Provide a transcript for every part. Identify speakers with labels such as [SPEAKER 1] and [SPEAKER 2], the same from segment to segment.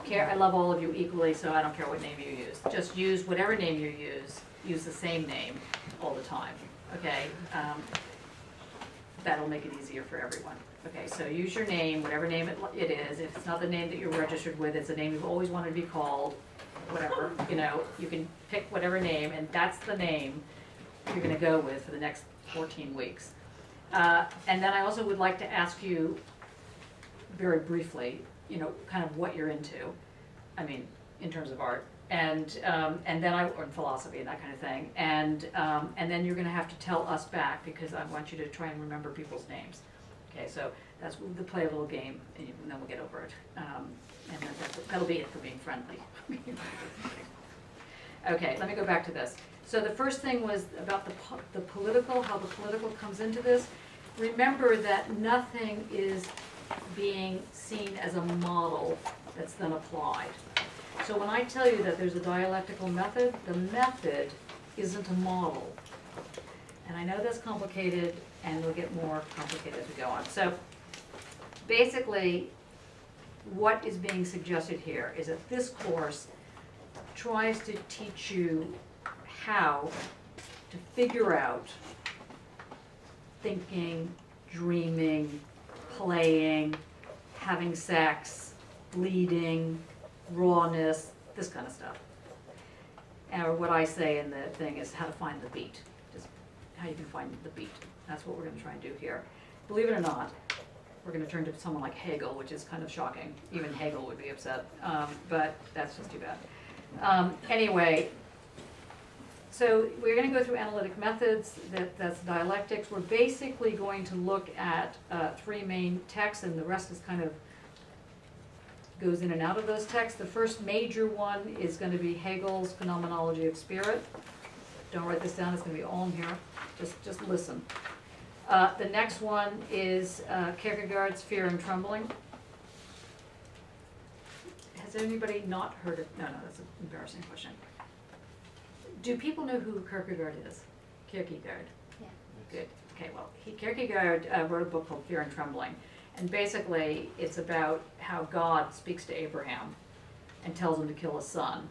[SPEAKER 1] care, I love all of you equally, so I don't care what name you use. Just use whatever name you use the same name all the time, okay? That'll make it easier for everyone. Okay, so use your name, whatever name it is. If it's not the name that you're registered with, it's a name you've always wanted to be called, whatever, you know, you can pick whatever name, and that's the name you're gonna go with for the next 14 weeks. And then I also would like to ask you very briefly, you know, kind of what you're into, I mean, in terms of art, and then or in philosophy and that kind of thing, and then you're going to have to tell us back, because I want you to try and remember people's names. Okay, so we'll play a little game, and then we'll get over it, and then that'll be it for being friendly. Okay, let me go back to this. So the first thing was about the political, how the political comes into this. Remember that nothing is being seen as a model that's then applied. So when I tell you that there's a dialectical method, the method isn't a model. And I know that's complicated, and it'll get more complicated as we go on. So basically, what is being suggested here is that this course tries to teach you how to figure out thinking, dreaming, playing, having sex, bleeding, rawness, this kind of stuff. Or what I say in the thing is how to find the beat, just how you can find the beat. That's what we're going to try and do here. Believe it or not, we're going to turn to someone like Hegel, which is kind of shocking. Even Hegel would be upset, but that's just too bad. Anyway, so we're going to go through analytic methods, that's dialectics. We're basically going to look at three main texts, and the rest is kind of goes in and out of those texts. The first major one is going to be Hegel's Phenomenology of Spirit. Don't write this down, it's going to be all in here. Just listen. The next one is Kierkegaard's Fear and Trembling. Has anybody not heard of, no, that's an embarrassing question. Do people know who Kierkegaard is? Kierkegaard?
[SPEAKER 2] Yeah.
[SPEAKER 1] Good. Okay, well, Kierkegaard wrote a book called Fear and Trembling. And basically, it's about how God speaks to Abraham and tells him to kill his son.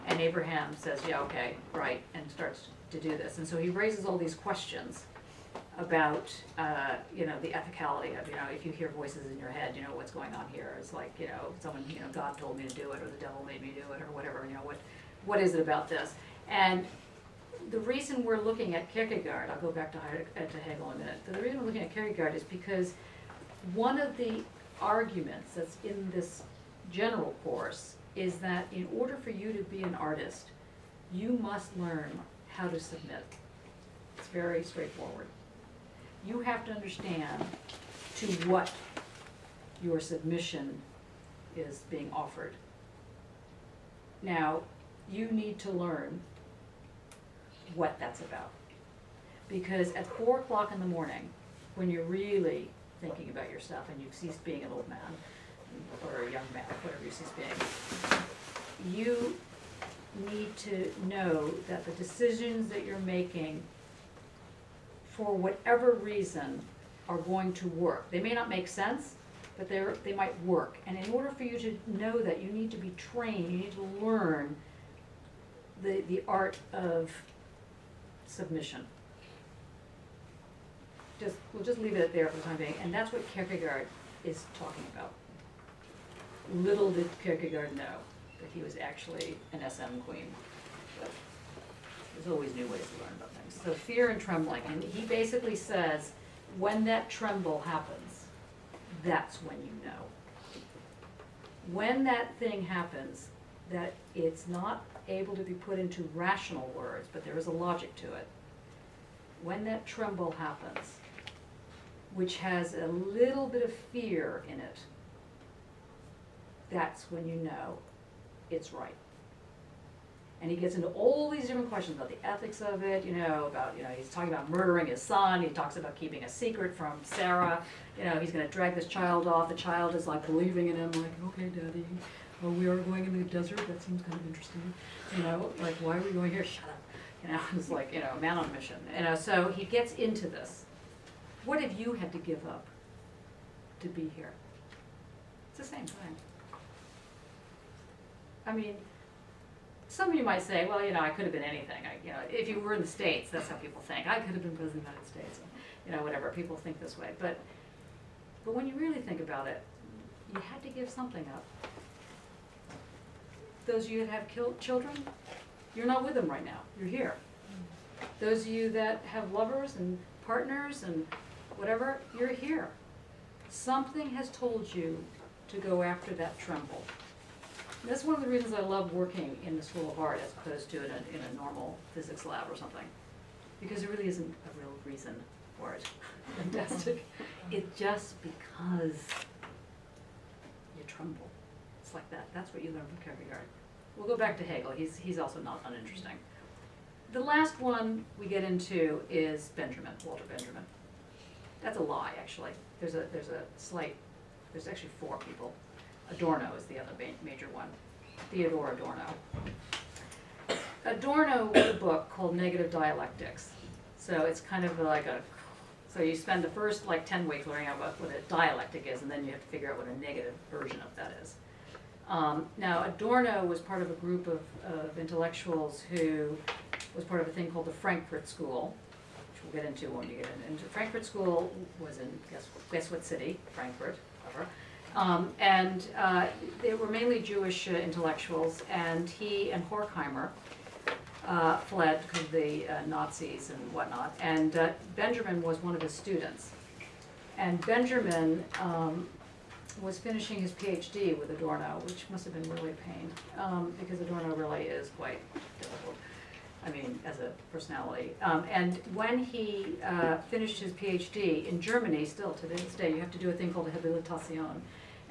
[SPEAKER 1] And Abraham says, yeah, okay, right, and starts to do this. And so he raises all these questions about, you know, the ethicality of, you know, if you hear voices in your head, you know, what's going on here? It's like, you know, someone, you know, God told me to do it, or the devil made me do it, or whatever, you know, what is it about this? And the reason we're looking at Kierkegaard, I'll go back to Hegel in a minute, the reason we're looking at Kierkegaard is because one of the arguments that's in this general course is that in order for you to be an artist, you must learn how to submit. It's very straightforward. You have to understand to what your submission is being offered. Now, you need to learn what that's about. Because at 4 o'clock in the morning, when you're really thinking about your stuff and you've ceased being an old man, or a young man, whatever you cease being, you need to know that the decisions that you're making, for whatever reason, are going to work. They may not make sense, but they might work. And in order for you to know that, you need to be trained, you need to learn the art of submission. We'll just leave it there for the time being, and that's what Kierkegaard is talking about. Little did Kierkegaard know that he was actually an SM queen. But there's always new ways to learn about things. So fear and trembling, and he basically says, when that tremble happens, that's when you know. When that thing happens, that it's not able to be put into rational words, but there is a logic to it. When that tremble happens, which has a little bit of fear in it, that's when you know it's right. And he gets into all these different questions about the ethics of it, you know, about, you know, he's talking about murdering his son, he talks about keeping a secret from Sarah, you know, he's going to drag this child off, the child is like believing in him, like, okay, Daddy, well, we are going in the desert, that seems kind of interesting, you know, like, why are we going here? Shut up. You know, it's like, you know, a man on a mission. You know, so he gets into this. What have you had to give up to be here? It's the same thing. I mean, some of you might say, well, I could have been anything. If you were in the States, that's how people think. I could have been president of the United States. Whatever, people think this way. But when you really think about it, you had to give something up. Those of you that have children, you're not with them right now. You're here. Those of you that have lovers and partners and whatever, you're here. Something has told you to go after that tremble. And that's one of the reasons I love working in the School of Art as opposed to in a normal physics lab or something. Because there really isn't a real reason for it. Fantastic. It's just because you tremble. It's like that. That's what you learn from Kierkegaard. We'll go back to Hegel. He's also not uninteresting. The last one we get into is Benjamin, Walter Benjamin. That's a lie, actually. There's actually four people. Adorno is the other major one. Theodor Adorno. Adorno wrote a book called Negative Dialectics. So it's kind of like so you spend the first 10 weeks learning out what a dialectic is, and then you have to figure out what a negative version of that is. Now, Adorno was part of a group of intellectuals who was part of a thing called the Frankfurt School, which we'll get into when we get into. Frankfurt School was in, guess what city? Frankfurt, whatever. And they were mainly Jewish intellectuals, and he and Horkheimer fled because of the Nazis and whatnot, and Benjamin was one of his students. And Benjamin was finishing his PhD with Adorno, which must have been really a pain, because Adorno really is quite difficult, as a personality. And when he finished his PhD in Germany, still to this day, you have to do a thing called a habilitation.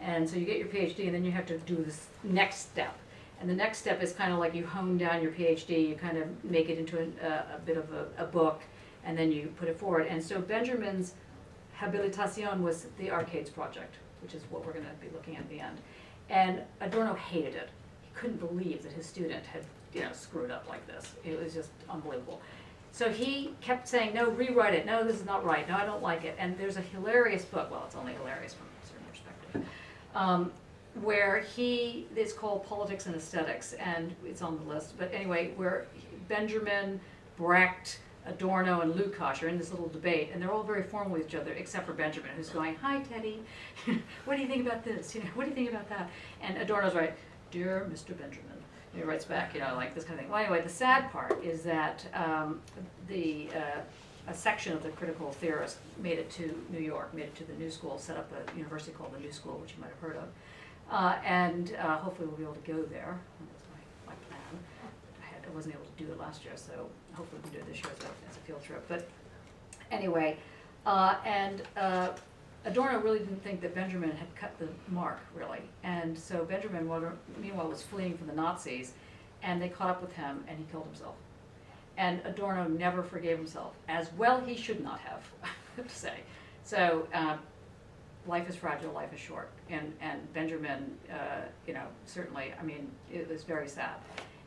[SPEAKER 1] And so you get your PhD, and then you have to do this next step. And the next step is kind of like you hone down your PhD, you kind of make it into a bit of a book, and then you put it forward. And so Benjamin's habilitation was the Arcades Project, which is what we're going to be looking at the end. And Adorno hated it. He couldn't believe that his student had screwed up like this. It was just unbelievable. So he kept saying, no, rewrite it. No, this is not right. No, I don't like it. And there's a hilarious book, well, it's only hilarious from a certain perspective, where it's called Politics and Aesthetics, and it's on the list. But anyway, where Benjamin, Brecht, Adorno, and Lukács are in this little debate, and they're all very formal with each other, except for Benjamin, who's going, hi, Teddy, what do you think about this? What do you think about that? And Adorno's right, dear Mr. Benjamin. And he writes back, like this kind of thing. Well, anyway, the sad part is that a section of the critical theorists made it to New York, made it to the New School, set up a university called the New School, which you might have heard of. And hopefully we'll be able to go there. That's my plan. I wasn't able to do it last year, so hopefully we can do it this year as a field trip. But anyway, Adorno really didn't think that Benjamin had cut the mark, really. And so Benjamin, meanwhile, was fleeing from the Nazis, and they caught up with him, and he killed himself. And Adorno never forgave himself, as well he should not have, I have to say. So life is fragile, life is short. And Benjamin, certainly, it was very sad.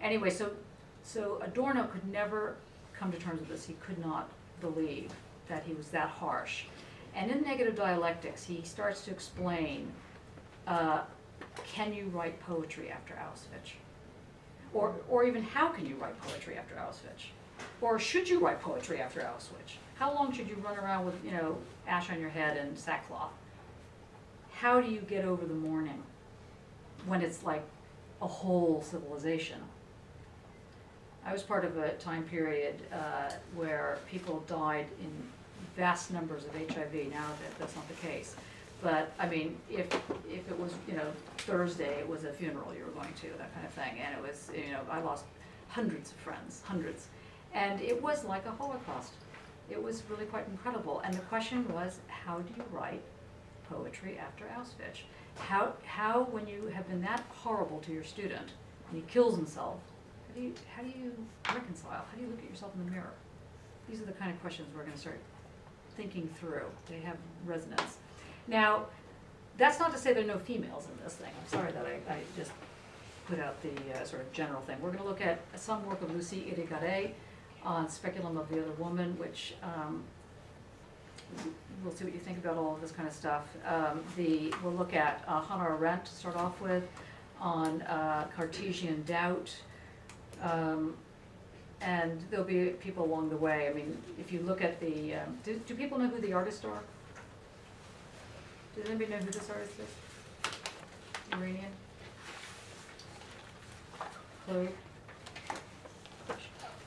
[SPEAKER 1] Anyway, so Adorno could never come to terms with this. He could not believe that he was that harsh. And in Negative Dialectics, he starts to explain, can you write poetry after Auschwitz? Or even how can you write poetry after Auschwitz? Or should you write poetry after Auschwitz? How long should you run around with, ash on your head and sackcloth? How do you get over the mourning when it's like a whole civilization? I was part of a time period where people died in vast numbers of HIV. Now that's not the case. But if it was, Thursday, it was a funeral you were going to, that kind of thing. And it was, I lost hundreds of friends, hundreds. And it was like a Holocaust. It was really quite incredible. And the question was, how do you write poetry after Auschwitz? How when you have been that horrible to your student and he kills himself, how do you reconcile? How do you look at yourself in the mirror? These are the kind of questions we're going to start thinking through. They have resonance. Now, that's not to say there are no females in this thing. I'm sorry that I just put out the sort of general thing. We're going to look at some work of Lucie Irigaray on Speculum of the Other Woman, which we'll see what you think about all of this kind of stuff. We'll look at Hannah Arendt to start off with. on Cartesian doubt. And there'll be people along the way. I mean, if you look at the, do people know who the artists are? Does anybody know who this artist is? Iranian? Chloe?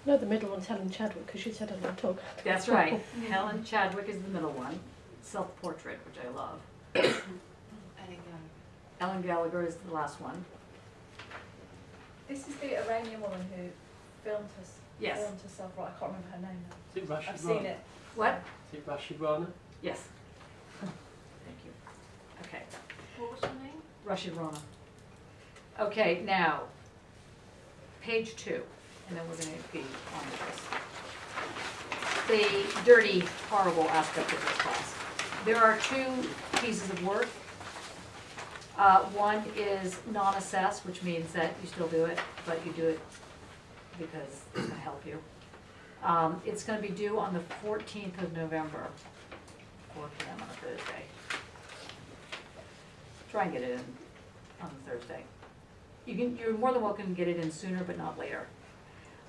[SPEAKER 2] No, the middle one's Helen Chadwick, because she said I don't talk.
[SPEAKER 1] That's right. Helen Chadwick is the middle one. Self-portrait, which I love. Ellen Gallagher is the last one.
[SPEAKER 3] This is the Iranian woman who filmed
[SPEAKER 1] Yes.
[SPEAKER 3] filmed herself. Right, I can't remember her name now.
[SPEAKER 4] Is it Rashid
[SPEAKER 3] I've
[SPEAKER 4] Rana?
[SPEAKER 3] seen it.
[SPEAKER 1] What?
[SPEAKER 4] Is it Rashid Rana?
[SPEAKER 1] Yes. Thank you. Okay.
[SPEAKER 5] What was her name?
[SPEAKER 1] Rashid Rana. Okay, now, page 2, and then we're going to be on to this. The dirty, horrible aspect of this class. There are 2 pieces of work. One is non-assessed, which means that you still do it, but you do it because it's going to help you. It's going to be due on the 14th of November, 4 p.m. on a Thursday. Try and get it in on the Thursday. You're more than welcome to get it in sooner, but not later.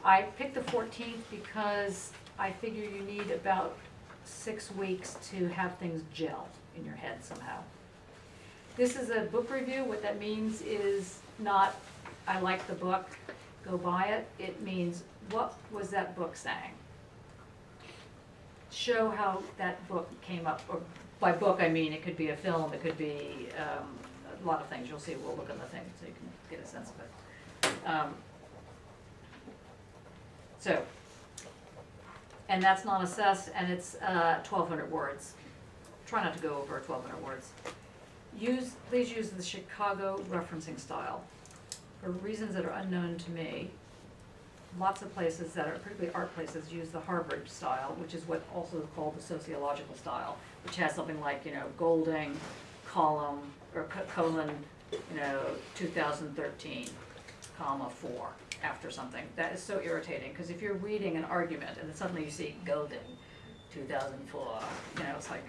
[SPEAKER 1] I picked the 14th because I figure you need about 6 weeks to have things gel in your head somehow. This is a book review. What that means is not, I like the book, go buy it. It means, what was that book saying? Show how that book came up, or by book I mean it could be a film, it could be a lot of things. You'll see, we'll look at the thing so you can get a sense of it. So, and that's not assessed, and it's 1,200 words. Try not to go over 1,200 words. Please use the Chicago referencing style. For reasons that are unknown to me, lots of places that are, particularly art places, use the Harvard style, which is what also is called the sociological style, which has something like, Golding, column, or colon, 2013, comma 4, after something. That is so irritating, because if you're reading an argument and then suddenly you see Golding, 2004, it's like,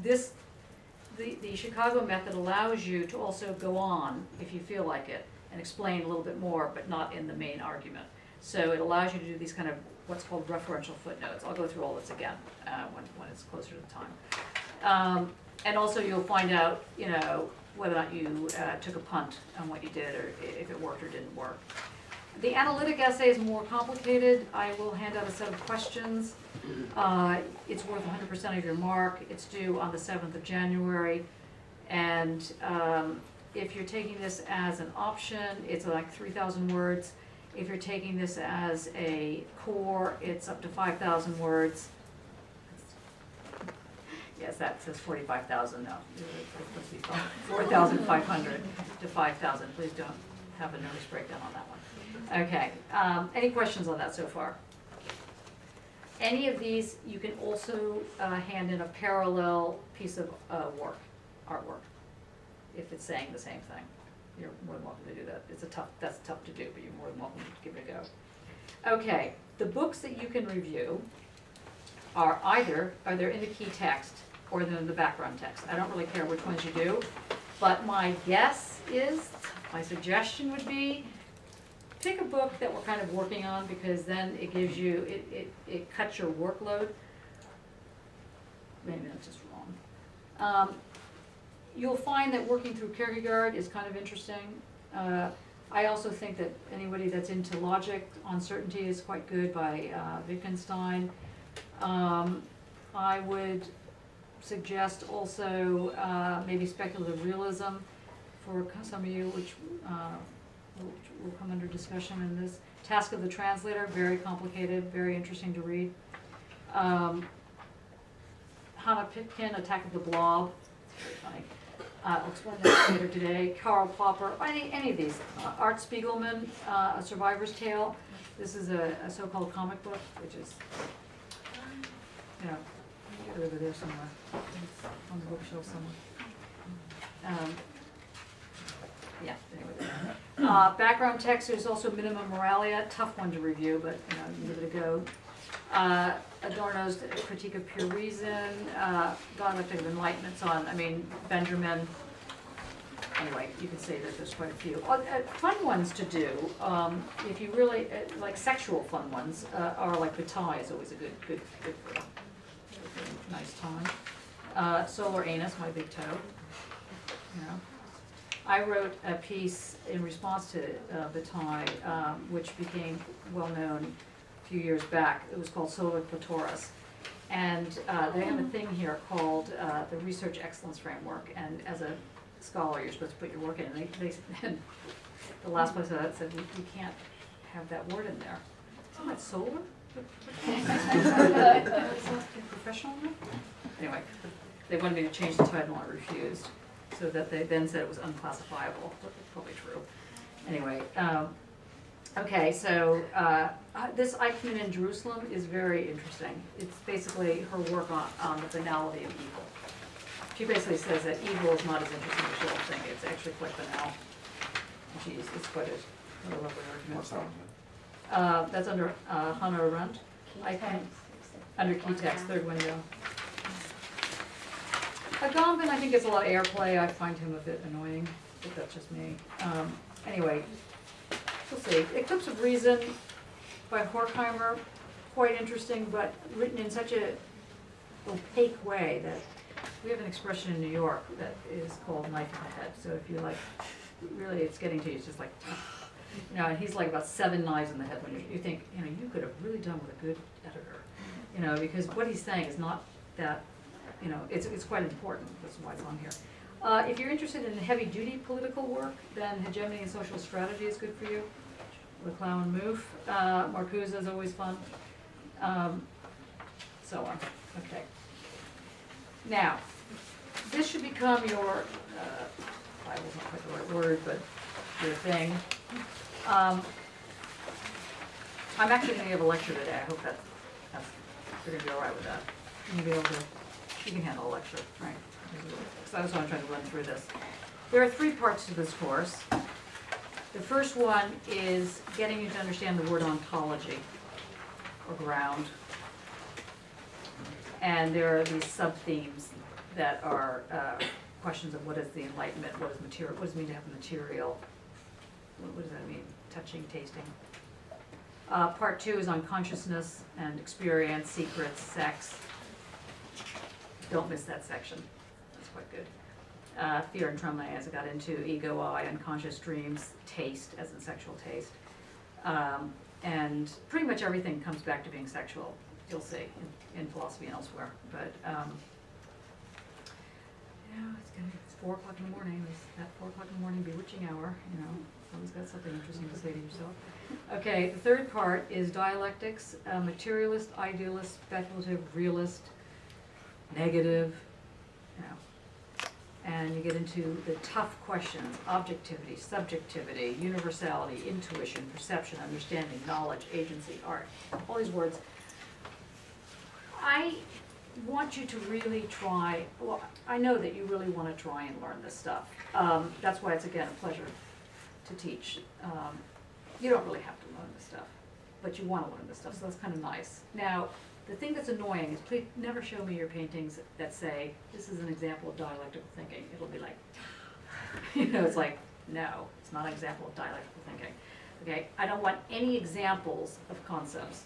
[SPEAKER 1] this, the Chicago method allows you to also go on, if you feel like it, and explain a little bit more, but not in the main argument. So it allows you to do these kind of what's called referential footnotes. I'll go through all this again when it's closer to the time. And also you'll find out, whether or not you took a punt on what you did, or if it worked or didn't work. The analytic essay is more complicated. I will hand out a set of questions. It's worth 100% of your mark. It's due on the 7th of January. And if you're taking this as an option, it's like 3,000 words. If you're taking this as a core, it's up to 5,000 words. Yes, that says 45,000. No, it's supposed to be 4,500 to 5,000. Please don't have a nervous breakdown on that one. Okay, any questions on that so far? Any of these, you can also hand in a parallel piece of artwork, if it's saying the same thing. You're more than welcome to do that. That's tough to do, but you're more than welcome to give it a go. Okay, the books that you can review are they're in the key text or they're in the background text. I don't really care which ones you do, but my suggestion would be, pick a book that we're kind of working on, because then it gives you, it cuts your workload. Maybe that's just wrong. You'll find that working through Kierkegaard is kind of interesting. I also think that anybody that's into logic, Uncertainty is quite good by Wittgenstein. I would suggest also maybe speculative realism for some of you, which will come under discussion in this. Task of the Translator, very complicated, very interesting to read. Hannah Pitkin, Attack of the Blob, it's very funny. I'll explain that later today. Karl Popper, any of these. Art Spiegelman, A Survivor's Tale. This is a so-called comic book, which is, get it over there somewhere, on the bookshelf somewhere. Yeah, anyway. Background text, there's also Minima Moralia, tough one to review, but give it a go. Adorno's Critique of Pure Reason, Dialectic of Enlightenment, Benjamin. anyway, you can say that there's quite a few. Fun ones to do, if you really, like sexual fun ones, are like Bataille is always a good nice time. Solar anus, my big toe, you know. I wrote a piece in response to Bataille, which became well-known a few years back. It was called Solar Clitoris. And they have a thing here called the Research Excellence Framework, and as a scholar, you're supposed to put your work in, and and the last place I said, we can't have that word in there. Isn't that solar? Professional? Anyway, they wanted me to change the title, and I refused, so that they then said it was unclassifiable, but it's probably true. Anyway, okay, so this Eichmann in Jerusalem is very interesting. It's basically her work on the banality of evil. She basically says that evil is not as interesting as you all think. It's actually quite banal. Geez, it's quite a lovely argument.
[SPEAKER 4] What's that?
[SPEAKER 1] That's under Hannah Arendt. Eichmann, under key text, third window. Agamben, I think, gets a lot of airplay. I find him a bit annoying, but that's just me. Anyway, we'll see. Eclipse of Reason by Horkheimer, quite interesting, but written in such a opaque way that we have an expression in New York that is called knife in the head. So if you like, really it's getting to you, it's just like, you know, and he's like about 7 knives in the head when you think, you know, you could have really done with a good editor, you know, because what he's saying is not that, you know, it's quite important. That's why it's on here. If you're interested in heavy-duty political work, then Hegemony and Social Strategy is good for you. Leclau and Mouffe. Marcuse is always fun. So on. Okay. Now, this should become your, Bible's not quite the right word, but your thing. I'm actually going to give a lecture today. I hope that's you're going to be all right with that. You'll be able to, you can handle a lecture, right? Because I was trying to run through this. There are 3 parts to this course. The first one is getting you to understand the word ontology, or ground. And there are these sub-themes that are questions of what is the Enlightenment, what is material, what does it mean to have material, what does that mean, touching, tasting. Part 2 is on consciousness and experience, secrets, sex. Don't miss that section, that's quite good. Fear and trembling, as I got into, ego, I, unconscious dreams, taste, as in sexual taste. And pretty much everything comes back to being sexual, you'll see, in philosophy and elsewhere. But, it's 4 o'clock in the morning, it's that 4 o'clock in the morning bewitching hour, you know, someone's got something interesting to say to yourself. Okay, the third part is dialectics, materialist, idealist, speculative, realist, negative, you know. And you get into the tough questions: objectivity, subjectivity, universality, intuition, perception, understanding, knowledge, agency, art. All these words. I want you to really try, well, I know that you really want to try and learn this stuff. That's why it's, again, a pleasure to teach. You don't really have to learn this stuff, but you want to learn this stuff, so that's kind of nice. Now, the thing that's annoying is, please never show me your paintings that say, this is an example of dialectical thinking. It'll be like, you know, it's like, no, it's not an example of dialectical thinking. Okay, I don't want any examples of concepts.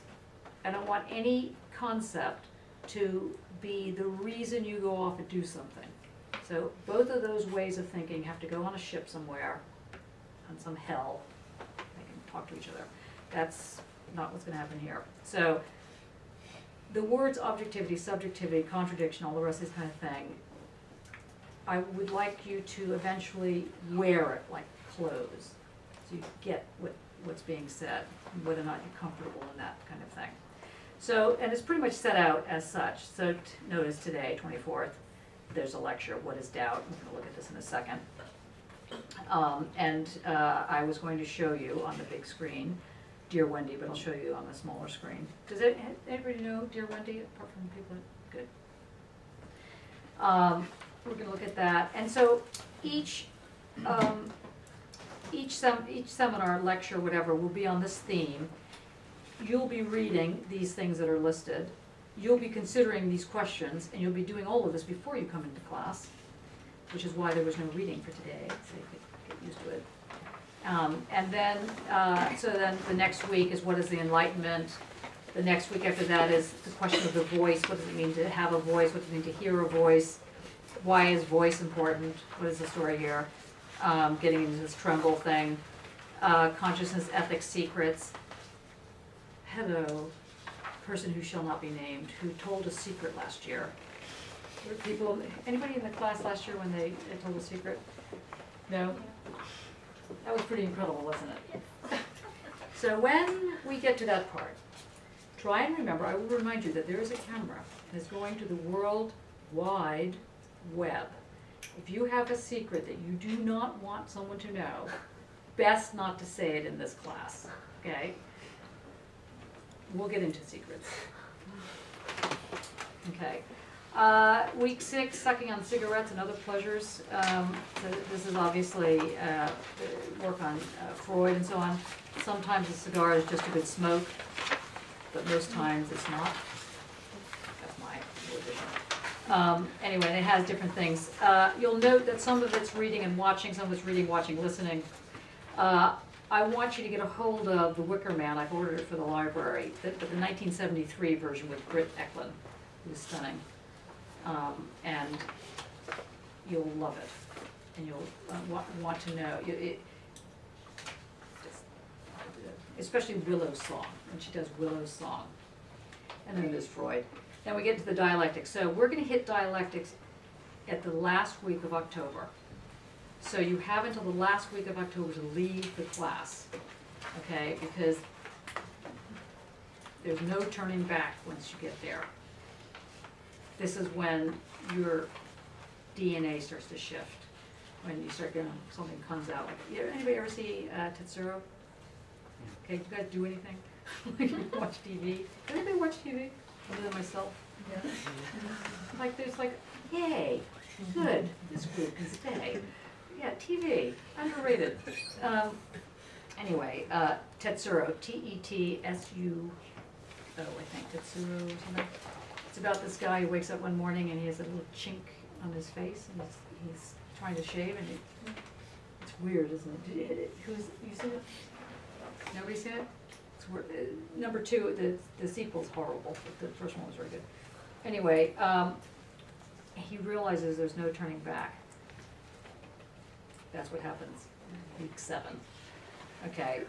[SPEAKER 1] I don't want any concept to be the reason you go off and do something. So both of those ways of thinking have to go on a ship somewhere, on some hell. They can talk to each other. That's not what's going to happen here. So the words objectivity, subjectivity, contradiction, all the rest of this kind of thing, I would like you to eventually wear it like clothes, so you get what's being said, whether or not you're comfortable in that kind of thing. So, and it's pretty much set out as such. So notice today, 24th, there's a lecture, What is Doubt? We're going to look at this in a second. I was going to show you on the big screen Dear Wendy, but I'll show you on the smaller screen. Does anybody know Dear Wendy, apart from the people that, good. We're going to look at that. And so each seminar, lecture, whatever, will be on this theme. You'll be reading these things that are listed. You'll be considering these questions, and you'll be doing all of this before you come into class. which is why there was no reading for today, so you could get used to it. And then, so then the next week is what is the Enlightenment? The next week after that is the question of the voice. What does it mean to have a voice? What does it mean to hear a voice? Why is voice important? What is the story here? Getting into this tremble thing. Consciousness, ethics, secrets. Hello, person who shall not be named, who told a secret last year. Were people, anybody in the class last year when they told a secret? No? That was pretty incredible, wasn't it? So when we get to that part, try and remember, I will remind you that there is a camera and it's going to the World Wide Web. If you have a secret that you do not want someone to know, best not to say it in this class, okay? We'll get into secrets. Okay. Week 6, sucking on cigarettes and other pleasures. So this is obviously work on Freud and so on. Sometimes a cigar is just a good smoke, but most times it's not. That's my position. Anyway, it has different things. You'll note that some of it's reading and watching, some of it's reading, watching, listening. I want you to get a hold of The Wicker Man. I've ordered it for the library, but the 1973 version with Britt Eklund, who's stunning. And you'll love it, and you'll want to know. Especially Willow's song, when she does Willow's song. And then there's Freud. Then we get to the dialectics. So we're going to hit dialectics at the last week of October. So you have until the last week of October to leave the class, okay? Because there's no turning back once you get there. This is when your DNA starts to shift. When you start getting, something comes out. Like, anybody ever see Tetsuro? Okay, you guys do anything? Like you watch TV? Does anybody watch TV? Other than myself?
[SPEAKER 3] Yeah.
[SPEAKER 1] Like there's like, yay, good, this group can stay. Yeah, TV, underrated. Anyway, Tetsuro, Tetsuo, I think, Tetsuro or something. It's about this guy who wakes up one morning and he has a little chink on his face and he's trying to shave and it's weird, isn't it? You seen it? Nobody seen it? It's weird. Number 2, the sequel's horrible, but the first one was very good. Anyway, he realizes there's no turning back. That's what happens in week 7. Okay,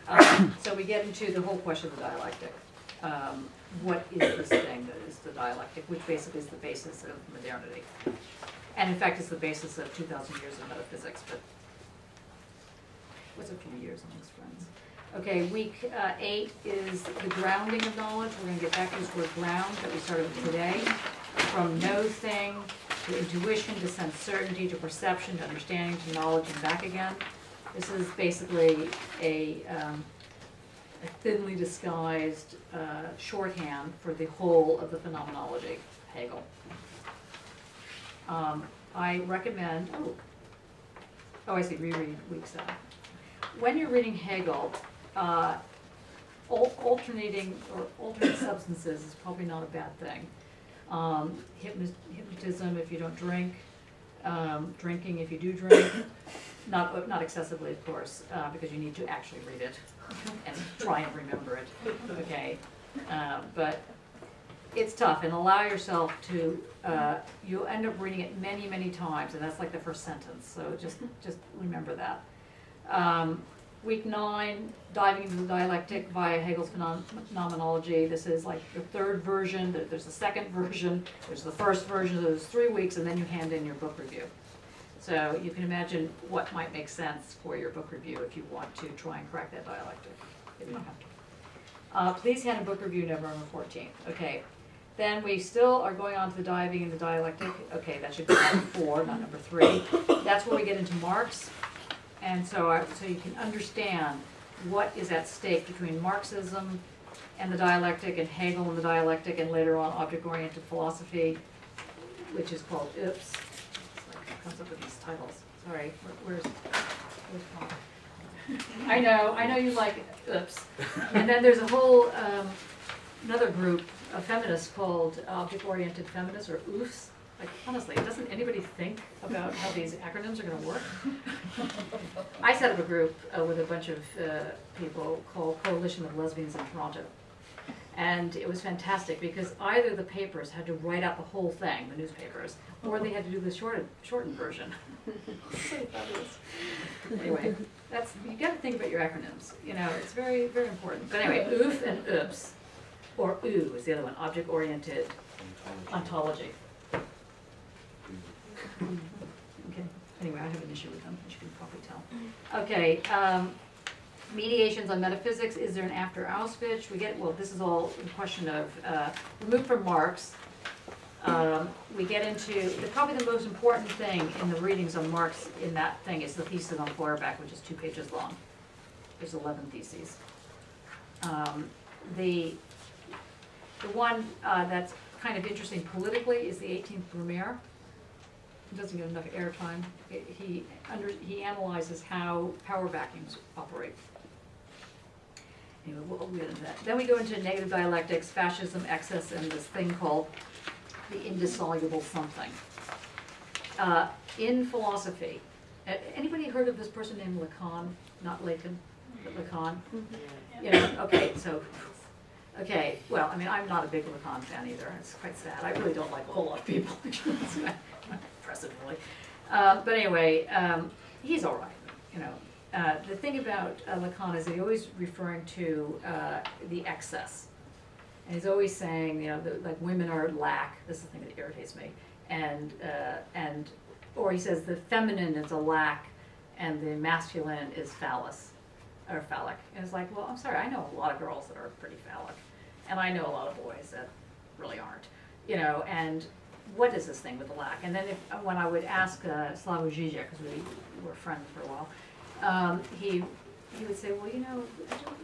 [SPEAKER 1] so we get into the whole question of the dialectic. What is this thing that is the dialectic, which basically is the basis of modernity. And in fact, it's the basis of 2,000 years of metaphysics, but what's a few years amongst friends? Okay, week 8 is the grounding of knowledge. We're going to get back to this word ground that we started with today. From know thing to intuition to sense certainty to perception to understanding to knowledge and back again. This is basically a thinly disguised shorthand for the whole of the phenomenology, Hegel. I recommend, I see, reread week 7. When you're reading Hegel, alternating or alternate substances is probably not a bad thing. Hypnotism if you don't drink, drinking if you do drink, not excessively of course, because you need to actually read it and try and remember it, okay? But it's tough, and allow yourself to, you'll end up reading it many, many times, and that's like the first sentence, so just remember that. Week 9, diving into the dialectic via Hegel's phenomenology. This is like the 3rd version, there's the 2nd version, there's the 1st version, so there's 3 weeks, and then you hand in your book review. So you can imagine what might make sense for your book review if you want to try and crack that dialectic. You don't have to. Please hand a book review November 14th. Okay. Then we still are going on to the diving into dialectic. Okay, that should be number 4, not number 3. That's where we get into Marx. And so you can understand what is at stake between Marxism and the dialectic and Hegel and the dialectic and later on object-oriented philosophy, which is called OOPS. It's like it comes up with these titles. Sorry, where's Paul? I know you like OOPS. And then there's a whole another group of feminists called object-oriented feminists, or OOFs. Like, honestly, doesn't anybody think about how these acronyms are gonna work? I set up a group with a bunch of people called Coalition of Lesbians in Toronto. And it was fantastic because either the papers had to write out the whole thing, the newspapers, or they had to do the shortened version. So fabulous. Anyway, you gotta think about your acronyms, it's very, very important. But anyway, OOF and OOPS, or OO is the other one, object-oriented ontology. Okay, anyway, I have an issue with them, as you can probably tell. Okay, mediations on metaphysics, is there an after Auschwitz? This is all a question of, removed from Marx. We get into, probably the most important thing in the readings on Marx in that thing is the thesis on Feuerbach, which is 2 pages long. There's 11 theses. The one that's kind of interesting politically is the 18th Brumaire. It doesn't get enough airtime. He analyzes how power vacuums operate. Anyway, we'll get into that. Then we go into negative dialectics, fascism, excess, and this thing called the indissoluble something. In philosophy, anybody heard of this person named Lacan? Not Lacan, but Lacan? Okay, well, I mean, I'm not a big Lacan fan either. It's quite sad. I really don't like a whole lot of people. It's not impressive, really. But anyway, he's all right, The thing about Lacan is he's always referring to the excess. And he's always saying, like women are lack. This is the thing that irritates me. Or he says the feminine is a lack and the masculine is phallus, or phallic. And it's like, well, I'm sorry, I know a lot of girls that are pretty phallic. And I know a lot of boys that really aren't, and what is this thing with the lack? And then when I would ask Slavoj Žižek, because we were friends for a while, he would say, well, I don't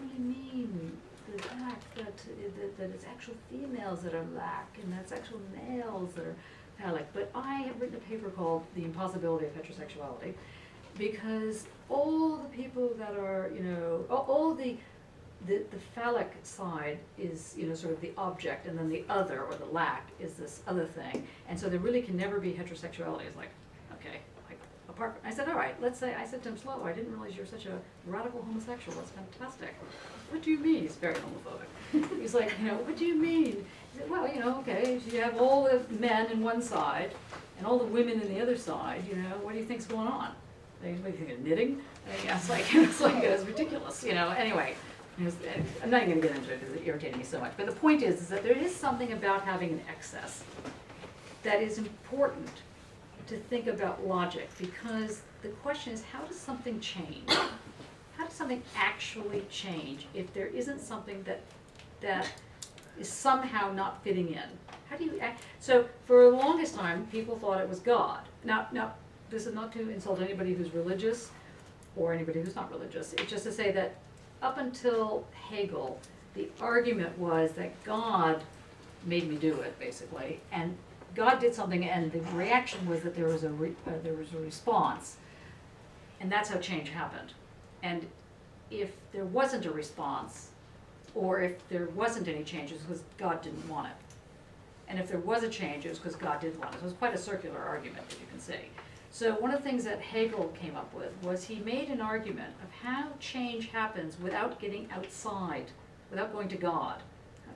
[SPEAKER 1] really mean the lack that it's actual females that are lack, and that's actual males that are phallic. But I have written a paper called The Impossibility of Heterosexuality, because all the people that are, all the phallic side is, sort of the object, and then the other, or the lack, is this other thing. And so there really can never be heterosexuality. It's like, okay, apart. I said, all right, let's say, I said to him, Slow, I didn't realize you're such a radical homosexual. That's fantastic. What do you mean? He's very homophobic. He's like, what do you mean? He said, well, okay, so you have all the men in one side, and all the women in the other side, what do you think's going on? What do you think, of knitting? It's ridiculous, anyway. I'm not even going to get into it because it irritated me so much. But the point is that there is something about having an excess that is important to think about logic, because the question is, how does something change? How does something actually change if there isn't something that is somehow not fitting in? How do you act? So for the longest time, people thought it was God. Now, this is not to insult anybody who's religious or anybody who's not religious. It's just to say that up until Hegel, the argument was that God made me do it, basically, and God did something, and the reaction was that there was a response, and that's how change happened. And if there wasn't a response, or if there wasn't any change, it was because God didn't want it. And if there was a change, it was because God did want it. So it was quite a circular argument, as you can see. So one of the things that Hegel came up with was he made an argument of how change happens without getting outside, without going to God,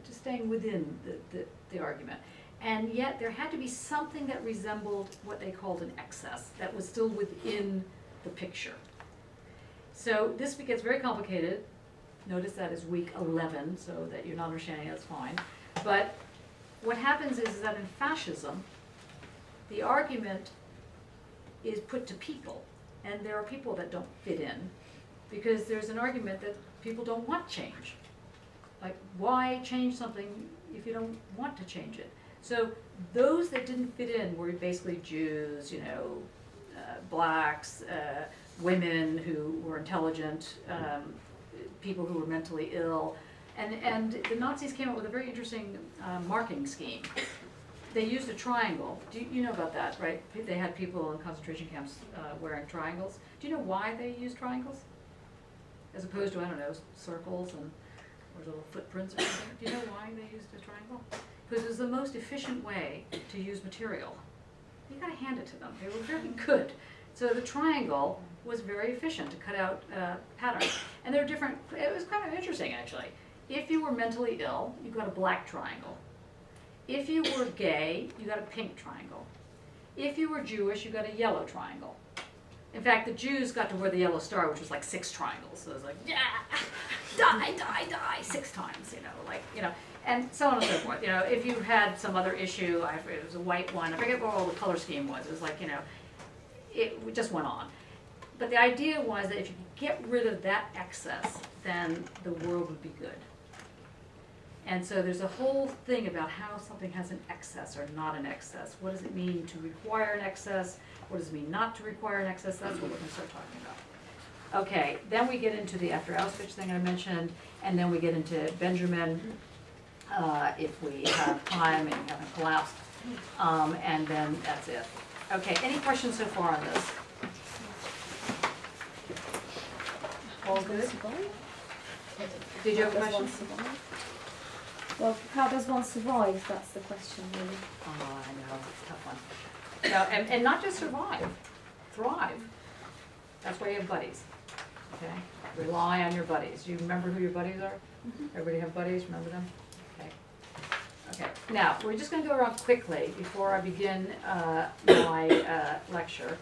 [SPEAKER 1] just staying within the argument. And yet there had to be something that resembled what they called an excess, that was still within the picture. So this gets very complicated. Notice that is week 11, so that you're not understanding, that's fine. But what happens is that in fascism, the argument is put to people, and there are people that don't fit in, because there's an argument that people don't want change. Like, why change something if you don't want to change it? So those that didn't fit in were basically Jews, blacks, women who were intelligent, people who were mentally ill, and the Nazis came up with a very interesting marking scheme. They used a triangle. You know about that, right? They had people in concentration camps wearing triangles. Do you know why they used triangles? As opposed to, I don't know, circles or little footprints or something. Do you know why they used a triangle? Because it was the most efficient way to use material. you gotta hand it to them. They were very good. So the triangle was very efficient to cut out patterns. And they're different, it was kind of interesting actually. If you were mentally ill, you got a black triangle. If you were gay, you got a pink triangle. If you were Jewish, you got a yellow triangle. In fact, the Jews got to wear the yellow star, which was like 6 triangles. So it was like, yeah, die, die, die, 6 times, you know, like, you know, and so on and so forth. You know, if you had some other issue, it was a white one, I forget what all the color scheme was. It was like, you know, it just went on. But the idea was that if you could get rid of that excess, then the world would be good. And so there's a whole thing about how something has an excess or not an excess. What does it mean to require an excess? What does it mean not to require an excess? That's what we're going to start talking about. Okay, then we get into the after Auschwitz thing I mentioned, and then we get into Benjamin, if we have time and haven't collapsed, and then that's it. Okay, any questions so far on this? All good? Did you have a question?
[SPEAKER 5] Well, how does one survive? That's the question, really.
[SPEAKER 1] Oh, I know, tough one. No, and not just survive, thrive. That's why you have buddies, okay? Rely on your buddies. Do you remember who your buddies are? Everybody have buddies, remember them? Okay. Okay, now, we're just gonna go around quickly before I begin my lecture.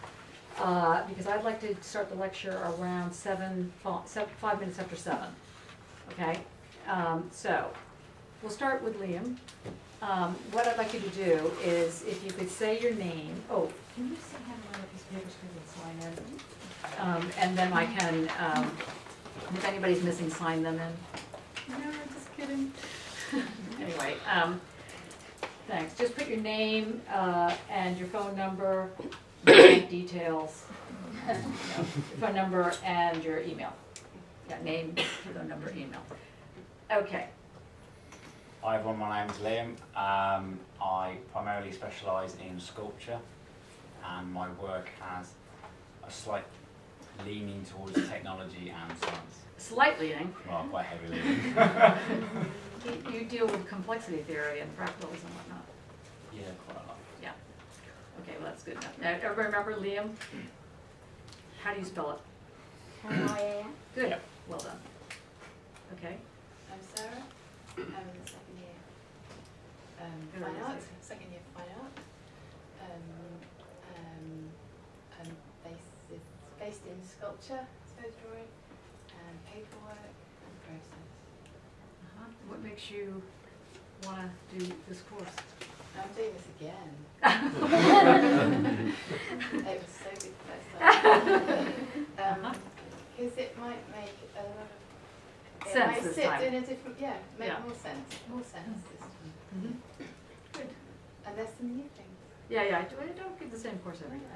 [SPEAKER 1] Because I'd like to start the lecture around 5 minutes after 7, okay? So, we'll start with Liam. What I'd like you to do is, if you could say your name, oh, can you say have one of these papers so we can sign in? And then I can, if anybody's missing, sign them in. No, just kidding. Anyway, thanks. Just put your name and your phone number, your bank details, your phone number and your email. Yeah, name, phone number, email. Okay.
[SPEAKER 6] Hi everyone, my name's Liam. I primarily specialise in sculpture and my work has a slight leaning towards technology and science.
[SPEAKER 1] Slight leaning.
[SPEAKER 6] Well, quite heavy leaning.
[SPEAKER 1] You deal with complexity theory and fractals and whatnot.
[SPEAKER 6] Yeah, quite a lot.
[SPEAKER 1] Yeah. Okay, well that's good enough. Now, everybody remember Liam? How do you spell it?
[SPEAKER 5] L-I-A-M.
[SPEAKER 1] Good.
[SPEAKER 6] Yep.
[SPEAKER 1] Well done. Okay.
[SPEAKER 7] I'm Sarah. I'm in the second year fine art. Second year fine art. I'm based in sculpture, space drawing, and paperwork and process.
[SPEAKER 1] What makes you want to do this course?
[SPEAKER 7] I'm doing this again. It was so good the first time. Because it might make a lot of
[SPEAKER 1] Sense
[SPEAKER 7] might
[SPEAKER 1] this
[SPEAKER 7] sit
[SPEAKER 1] time.
[SPEAKER 7] in a different, make
[SPEAKER 1] Yeah.
[SPEAKER 7] more sense this time.
[SPEAKER 1] Good.
[SPEAKER 7] And there's some new things.
[SPEAKER 1] Yeah, I don't give the same course every year.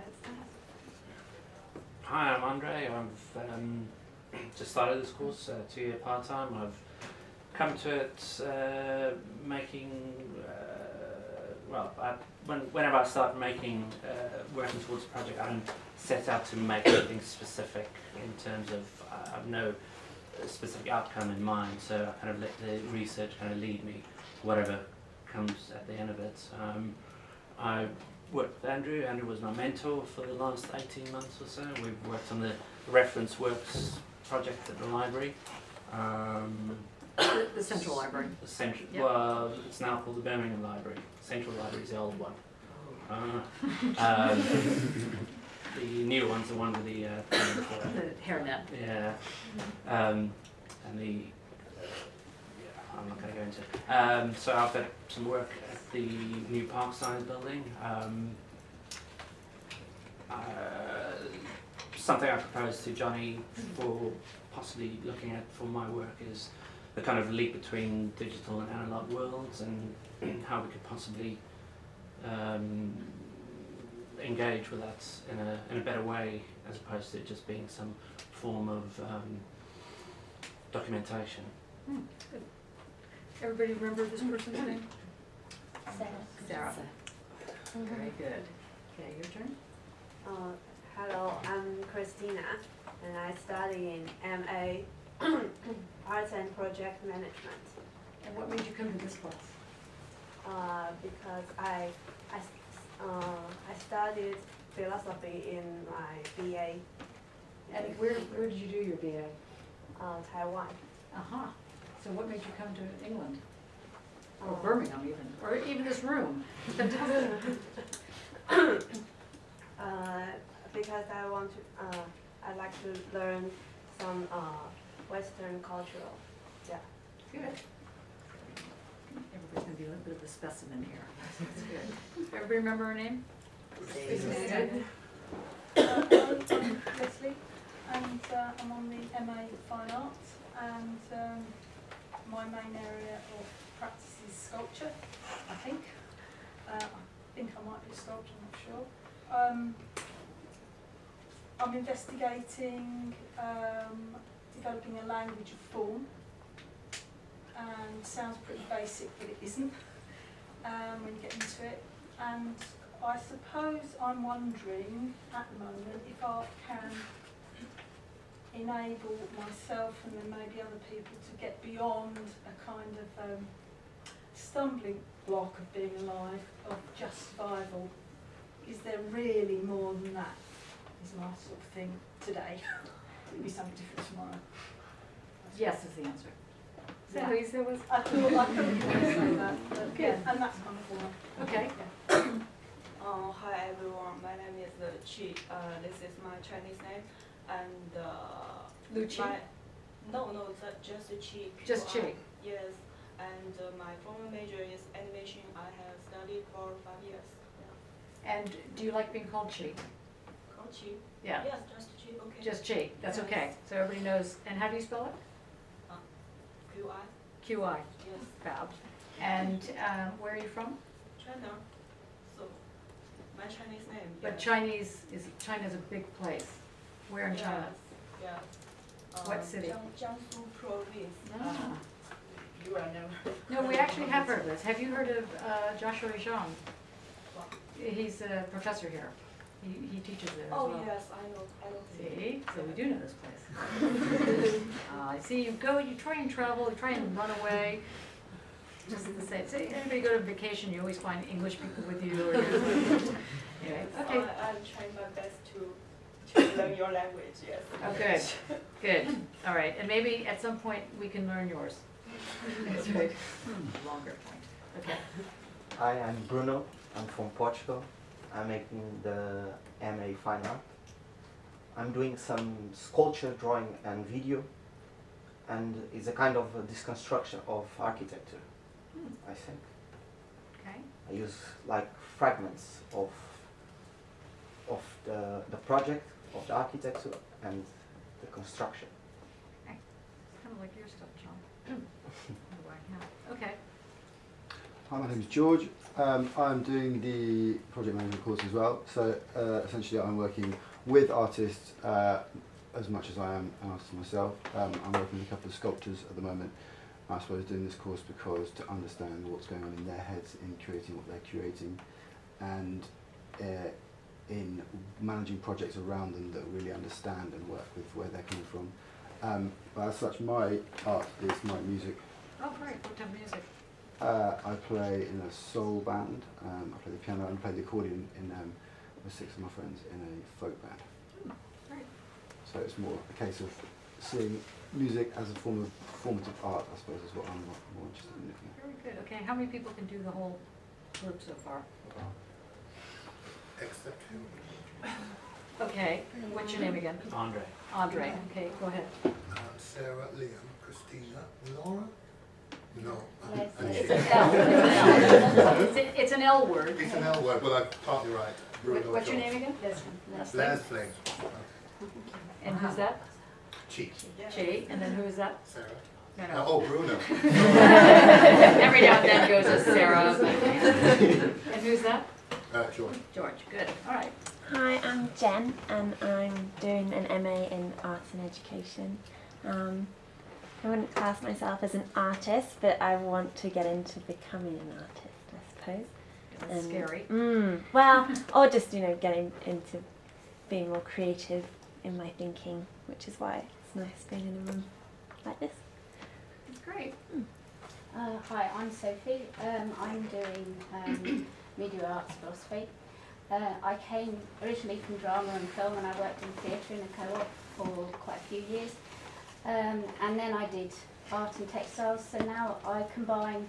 [SPEAKER 8] Hi, I'm Andre. I've just started this course, 2-year part-time. I've come to it making, whenever I start making, working towards a project, I don't set out to make anything specific in terms of, I have no specific outcome in mind, so I kind of let the research kind of lead me, whatever comes at the end of it. I worked with Andrew. Andrew was my mentor for the last 18 months or so. We've worked on the reference works project at the library.
[SPEAKER 1] The Central Library.
[SPEAKER 8] The central,
[SPEAKER 1] Yep.
[SPEAKER 8] well, it's now called the Birmingham Library. Central Library is the old one. The new one's the one with the
[SPEAKER 1] The hairnet.
[SPEAKER 8] yeah, and the I'm not going to go into it. So I've got some work at the new Park Science building. Something I proposed to Johnny for possibly looking at for my work is the kind of leap between digital and analog worlds and how we could possibly engage with that in a better way as opposed to it just being some form of documentation.
[SPEAKER 1] Good. Everybody remember this person's name? Sarah. Very good. Okay, your turn.
[SPEAKER 9] Hello, I'm Christina, and I study in MA Arts and Project Management.
[SPEAKER 1] And what made you come to this class?
[SPEAKER 9] Because I I studied philosophy in my BA,
[SPEAKER 1] And where did you do your BA?
[SPEAKER 9] Taiwan.
[SPEAKER 1] Uh-huh. So what made you come to England? Or
[SPEAKER 9] Uh,
[SPEAKER 1] Birmingham even, or even this room?
[SPEAKER 9] Because I want to, I like to learn some Western cultural. Yeah.
[SPEAKER 1] Good. Everybody's gonna be a little bit of a specimen here. That's good. Everybody remember her name?
[SPEAKER 3] I'm Leslie, and I'm on the MA Fine Arts, and my main area of practice is sculpture, I think. I think I might be a sculptor, I'm not sure. I'm investigating developing a language of form, and sounds pretty basic, but it isn't when you get into it. And I suppose I'm wondering at the moment if art can enable myself and then maybe other people to get beyond a kind of stumbling block of being alive, of just survival. Is there really more than that? Is my sort of thing today. It'll be something different tomorrow.
[SPEAKER 1] Yes is the answer. So
[SPEAKER 3] Yeah.
[SPEAKER 1] Louise, there was,
[SPEAKER 3] I thought I couldn't really say that, but
[SPEAKER 1] Good.
[SPEAKER 3] yeah, and that's kind of why.
[SPEAKER 1] okay.
[SPEAKER 4] Hi everyone, my name is Chi. This is my Chinese name, and
[SPEAKER 1] Lu Chi?
[SPEAKER 4] no, just Chi.
[SPEAKER 1] Just Chi.
[SPEAKER 4] Yes, and my former major is animation. I have studied for 5 years. Yeah.
[SPEAKER 1] And do you like being called Chi?
[SPEAKER 4] Called Chi.
[SPEAKER 1] Yeah.
[SPEAKER 4] Yes, just Chi. Okay.
[SPEAKER 1] Just Chi, that's
[SPEAKER 4] Yes.
[SPEAKER 1] okay. So everybody knows, and how do you spell it?
[SPEAKER 4] QI.
[SPEAKER 1] Q-I,
[SPEAKER 4] Yes.
[SPEAKER 1] fab. And where are you from?
[SPEAKER 4] China. So my Chinese name.
[SPEAKER 1] But
[SPEAKER 4] yes.
[SPEAKER 1] China's a big place. Where in China?
[SPEAKER 4] Yes.
[SPEAKER 1] What city?
[SPEAKER 4] Jiangsu province.
[SPEAKER 1] Ah.
[SPEAKER 4] You are never.
[SPEAKER 1] No, we actually have heard of this. Have you heard of Joshua Zhang?
[SPEAKER 4] What?
[SPEAKER 1] He's a professor here. He teaches there as
[SPEAKER 4] Oh
[SPEAKER 1] well.
[SPEAKER 4] yes, I know.
[SPEAKER 1] See, so we do know this place. I see you go, you try and travel, you try and run away. Just the same. So anybody go to vacation, you always find English people with you. Or anyway, okay.
[SPEAKER 4] I'm trying my best to learn your language. Yes.
[SPEAKER 1] Oh, good. Good. All right. And maybe at some point we can learn yours. That's right. Longer point. Okay.
[SPEAKER 10] Hi, I'm Bruno. I'm from Portugal. I'm making the MA Fine Art. I'm doing some sculpture, drawing, and video, and it's a kind of a disconstruction of architecture, I think.
[SPEAKER 1] Okay.
[SPEAKER 10] I use like fragments of the project, of the architecture, and the construction.
[SPEAKER 1] Kind of like your stuff, John. Yeah. Okay.
[SPEAKER 11] Hi, my name is George. I'm doing the project management course as well. So essentially I'm working with artists as much as I am an artist myself. I'm working with a couple of sculptors at the moment. I suppose doing this course because to understand what's going on in their heads in creating what they're curating, and in managing projects around them that really understand and work with where they're coming from. But as such, my art is my music.
[SPEAKER 1] Oh, great. What type of music?
[SPEAKER 11] I play in a soul band. I play the piano and play the accordion with 6 of my friends in a folk band.
[SPEAKER 1] Great.
[SPEAKER 11] So it's more a case of seeing music as a form of performative art, I suppose, is what I'm more interested in looking at.
[SPEAKER 1] Very good. Okay. How many people can do the whole group so far?
[SPEAKER 12] Except him.
[SPEAKER 1] Okay. What's your name again?
[SPEAKER 8] Andre.
[SPEAKER 1] Andre. Okay. Go ahead.
[SPEAKER 12] Sarah, Liam, Christina, Laura. No.
[SPEAKER 1] It's an L word.
[SPEAKER 12] It's an L word, but I'm partly right. Bruno
[SPEAKER 1] What's your
[SPEAKER 12] George.
[SPEAKER 1] name again?
[SPEAKER 12] Leslie.
[SPEAKER 1] And who's that?
[SPEAKER 12] Chi.
[SPEAKER 1] Chi. And then who is that?
[SPEAKER 12] Sarah.
[SPEAKER 1] No.
[SPEAKER 12] Oh, Bruno.
[SPEAKER 1] Every now and then goes as Sarah. And who's that?
[SPEAKER 12] George.
[SPEAKER 1] George. Good. All right.
[SPEAKER 13] Hi, I'm Jen, and I'm doing an MA in Arts and Education. I wouldn't class myself as an artist, but I want to get into becoming an artist, I suppose.
[SPEAKER 1] That's scary.
[SPEAKER 13] Well, or just, getting into being more creative in my thinking, which is why it's nice being in a room like this.
[SPEAKER 1] Great.
[SPEAKER 14] Hi, I'm Sophie. I'm doing media arts philosophy. I came originally from drama and film, and I worked in theatre in a co-op for quite a few years. And then I did art and textiles, so now I combine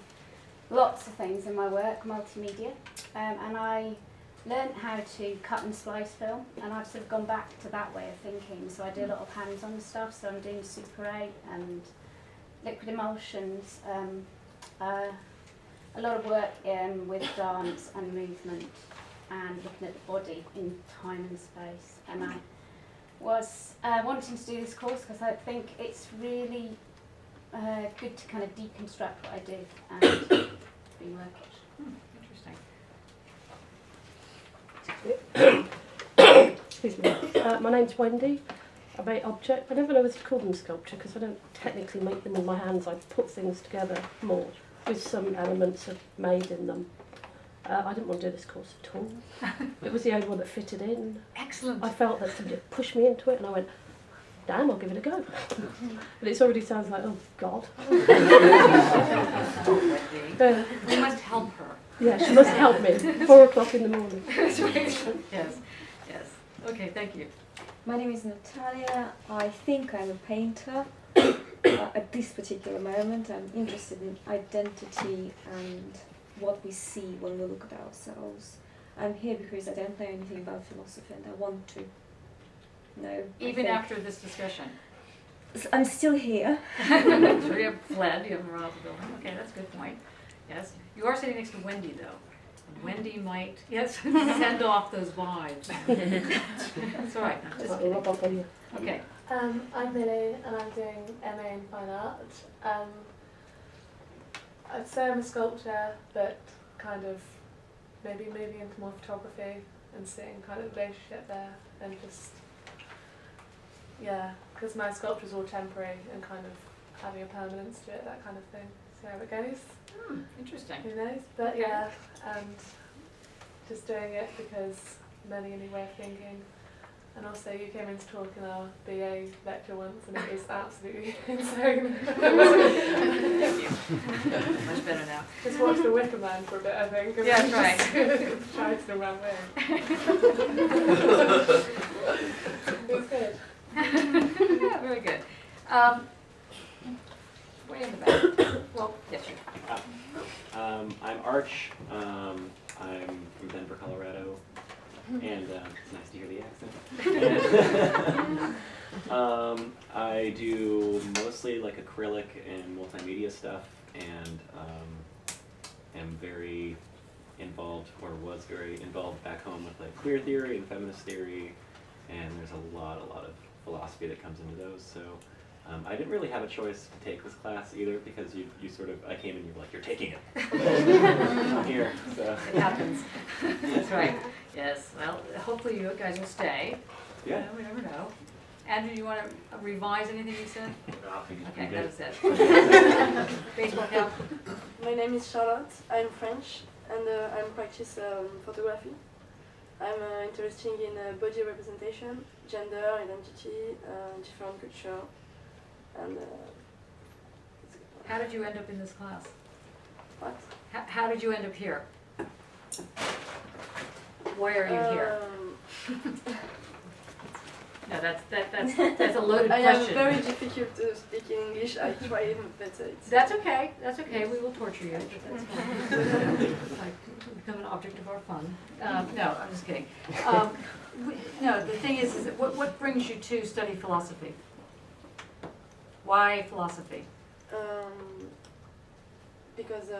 [SPEAKER 14] lots of things in my work, multimedia, and I learned how to cut and slice film, and I've sort of gone back to that way of thinking. So I do a lot of hands-on stuff, so I'm doing Super 8 and liquid emulsions, a lot of work with dance and movement and looking at the body in time and space. And I was wanting to do this course because I think it's really good to kind of deconstruct what I do and rework it.
[SPEAKER 1] Interesting.
[SPEAKER 2] Excuse me. My name's Wendy. I make objects. I never know whether to call them sculpture because I don't technically make them with my hands. I put things together more with some elements of made in them. I didn't want to do this course at all. It was the only one that fitted in.
[SPEAKER 1] Excellent.
[SPEAKER 2] I felt that somebody pushed me into it and I went, damn, I'll give it a go. But it already sounds like, oh God.
[SPEAKER 1] We must help her.
[SPEAKER 2] Yeah, she must help me. 4 o'clock in the morning.
[SPEAKER 1] That's right. Yes, yes. Okay, thank you.
[SPEAKER 5] My name is Natalia. I think I'm a painter. At this particular moment, I'm interested in identity and what we see when we look at ourselves. I'm here because I don't know anything about philosophy and I want to know.
[SPEAKER 1] Even after this discussion?
[SPEAKER 5] I'm still here.
[SPEAKER 1] So you have fled, you haven't run out the building. Okay, that's a good point. Yes. You are sitting next to Wendy, though. Wendy might, yes, send off those vibes. That's all right. I'm just kidding. Okay.
[SPEAKER 15] I'm Millie and I'm doing MA in Fine Art. I'd say I'm a sculptor, but kind of maybe moving into more photography and seeing kind of the relationship there and just, yeah, because my sculpture's all temporary and kind of having a permanence to it, that kind of thing. See how it goes.
[SPEAKER 1] Interesting.
[SPEAKER 15] Who knows? But yeah, and just doing it because many a new way of thinking. And also you came in to talk in our BA lecture once and it was absolutely insane.
[SPEAKER 1] Thank you. Much better now.
[SPEAKER 15] Just watch The Wicker Man for a bit, I think.
[SPEAKER 1] Yeah, that's right.
[SPEAKER 15] Tried to the wrong way. It was good.
[SPEAKER 1] Yeah, very good. Way in the back. Well, yes, you.
[SPEAKER 16] I'm Arch. I'm from Denver, Colorado. And it's nice to hear the accent. I do mostly like acrylic and multimedia stuff, and am very involved, or was very involved back home with like queer theory and feminist theory, and there's a lot of philosophy that comes into those. So I didn't really have a choice to take this class either, because you sort of, I came and you were like, you're taking it. I'm here, so.
[SPEAKER 1] It happens. That's right. Yes, well, hopefully you guys will stay.
[SPEAKER 16] Yeah.
[SPEAKER 1] We never know. Andrew, you want to revise anything you said? Okay, that is it. Baseball cap.
[SPEAKER 17] My name is Charlotte. I'm French and I practice photography. I'm interested in body representation, gender, identity, different culture. And
[SPEAKER 1] how did you end up in this class?
[SPEAKER 17] What?
[SPEAKER 1] How did you end up here? Why are you here? No, that's a loaded
[SPEAKER 17] I
[SPEAKER 1] question.
[SPEAKER 17] am very difficult to speak in English. I try, but it's...
[SPEAKER 1] That's okay. That's okay. We will torture you. That's fine. Like, become an object of our fun. No, I'm just kidding. No, the thing is that what brings you to study philosophy? Why philosophy?
[SPEAKER 17] Because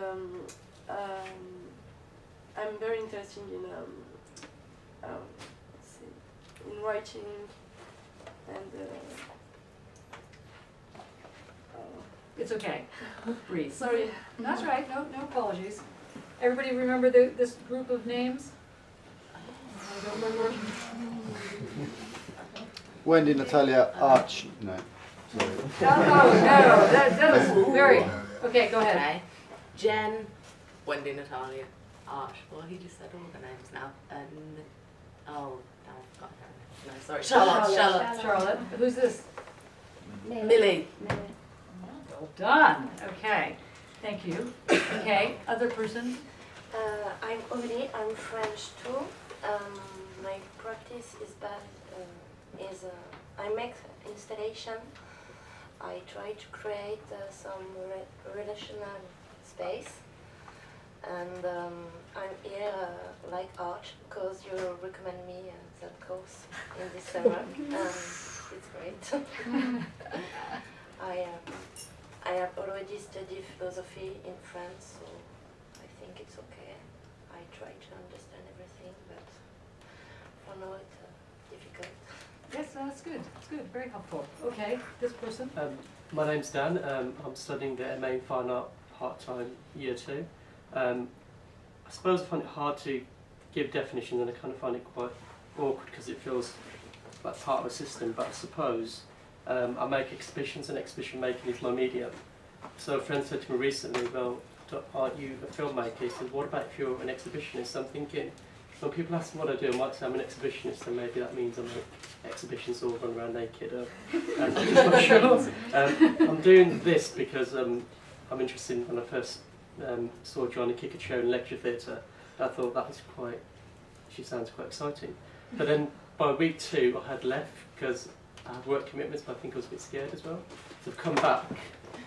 [SPEAKER 17] I'm very interested in writing and
[SPEAKER 1] it's okay. Breathe.
[SPEAKER 17] Sorry.
[SPEAKER 1] That's right. No apologies. Everybody remember this group of names? I don't remember.
[SPEAKER 11] Wendy, Natalia, Arch. No. Sorry.
[SPEAKER 1] No. That was very. Okay, go ahead.
[SPEAKER 18] Okay. Jen, Wendy, Natalia, Arch. Well, he just said all the names now. Oh, no, I've got her. No, sorry. Charlotte.
[SPEAKER 1] Who's this?
[SPEAKER 18] Millie.
[SPEAKER 1] Well done. Okay. Thank you. Okay. Other person?
[SPEAKER 19] I'm Aurélie. I'm French too.
[SPEAKER 9] My practice is that I make installation. I try to create some relational space, and I'm here like art because you recommend me that course in this summer, and it's great. I have already studied philosophy in France, so I think it's okay. I try to understand everything, but for now it's difficult.
[SPEAKER 1] Yes, that's good. That's good. Very helpful. Okay, this person.
[SPEAKER 19] My name's Dan. I'm studying the MA in Fine Art part-time year 2. I suppose I find it hard to give definitions, and I kind of find it quite awkward because it feels like part of a system, but I suppose I make exhibitions, and exhibition making is my medium. So a friend said to me recently, well, aren't you a filmmaker? He said, what about if you're an exhibitionist? I'm thinking, when people ask me what I do, I might say I'm an exhibitionist, and maybe that means I'm an exhibitionist or run around naked. I'm not sure. I'm doing this because I'm interested when I first saw Johnny kick a show in lecture theatre. I thought that was she sounds quite exciting. But then by week 2 I had left because I had work commitments, but I think I was a bit scared as well. So I've come back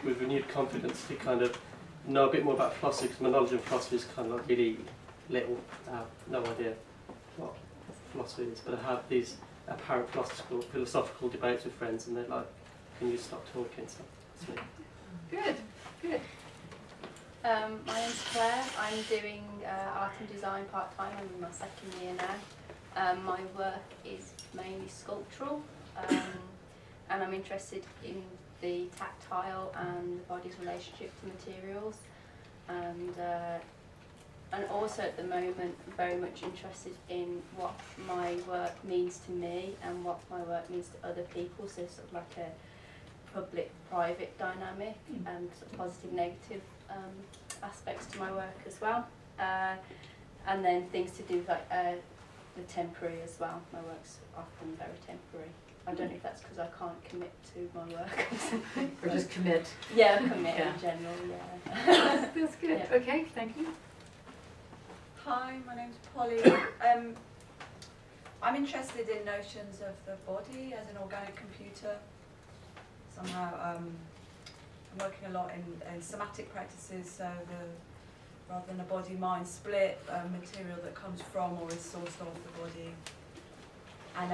[SPEAKER 19] with renewed confidence to kind of know a bit more about philosophy, because my knowledge of philosophy is kind of like really little. I have no idea what philosophy is, but I have these apparent philosophical debates with friends, and they're like, can you stop talking? So that's me.
[SPEAKER 1] Good, good.
[SPEAKER 7] My name's Claire. I'm doing art and design part-time. I'm in my 2nd year now. My work is mainly sculptural, and I'm interested in the tactile and the body's relationship to materials, and also at the moment very much interested in what my work means to me and what my work means to other people, so sort of like a public-private dynamic and sort of positive, negative aspects to my work as well, and then things to do with like the temporary as well. My work's often very temporary. I don't know if that's because I can't commit to my work or something.
[SPEAKER 1] Or just commit.
[SPEAKER 7] Yeah, commit
[SPEAKER 1] Yeah.
[SPEAKER 7] in general, yeah.
[SPEAKER 1] That's good.
[SPEAKER 7] Yeah.
[SPEAKER 1] Okay, thank you.
[SPEAKER 20] Hi, my name's Polly. I'm interested in notions of the body as an organic computer. Somehow I'm working a lot in somatic practices, so rather than a body-mind split, material that comes from or is sourced of the body. And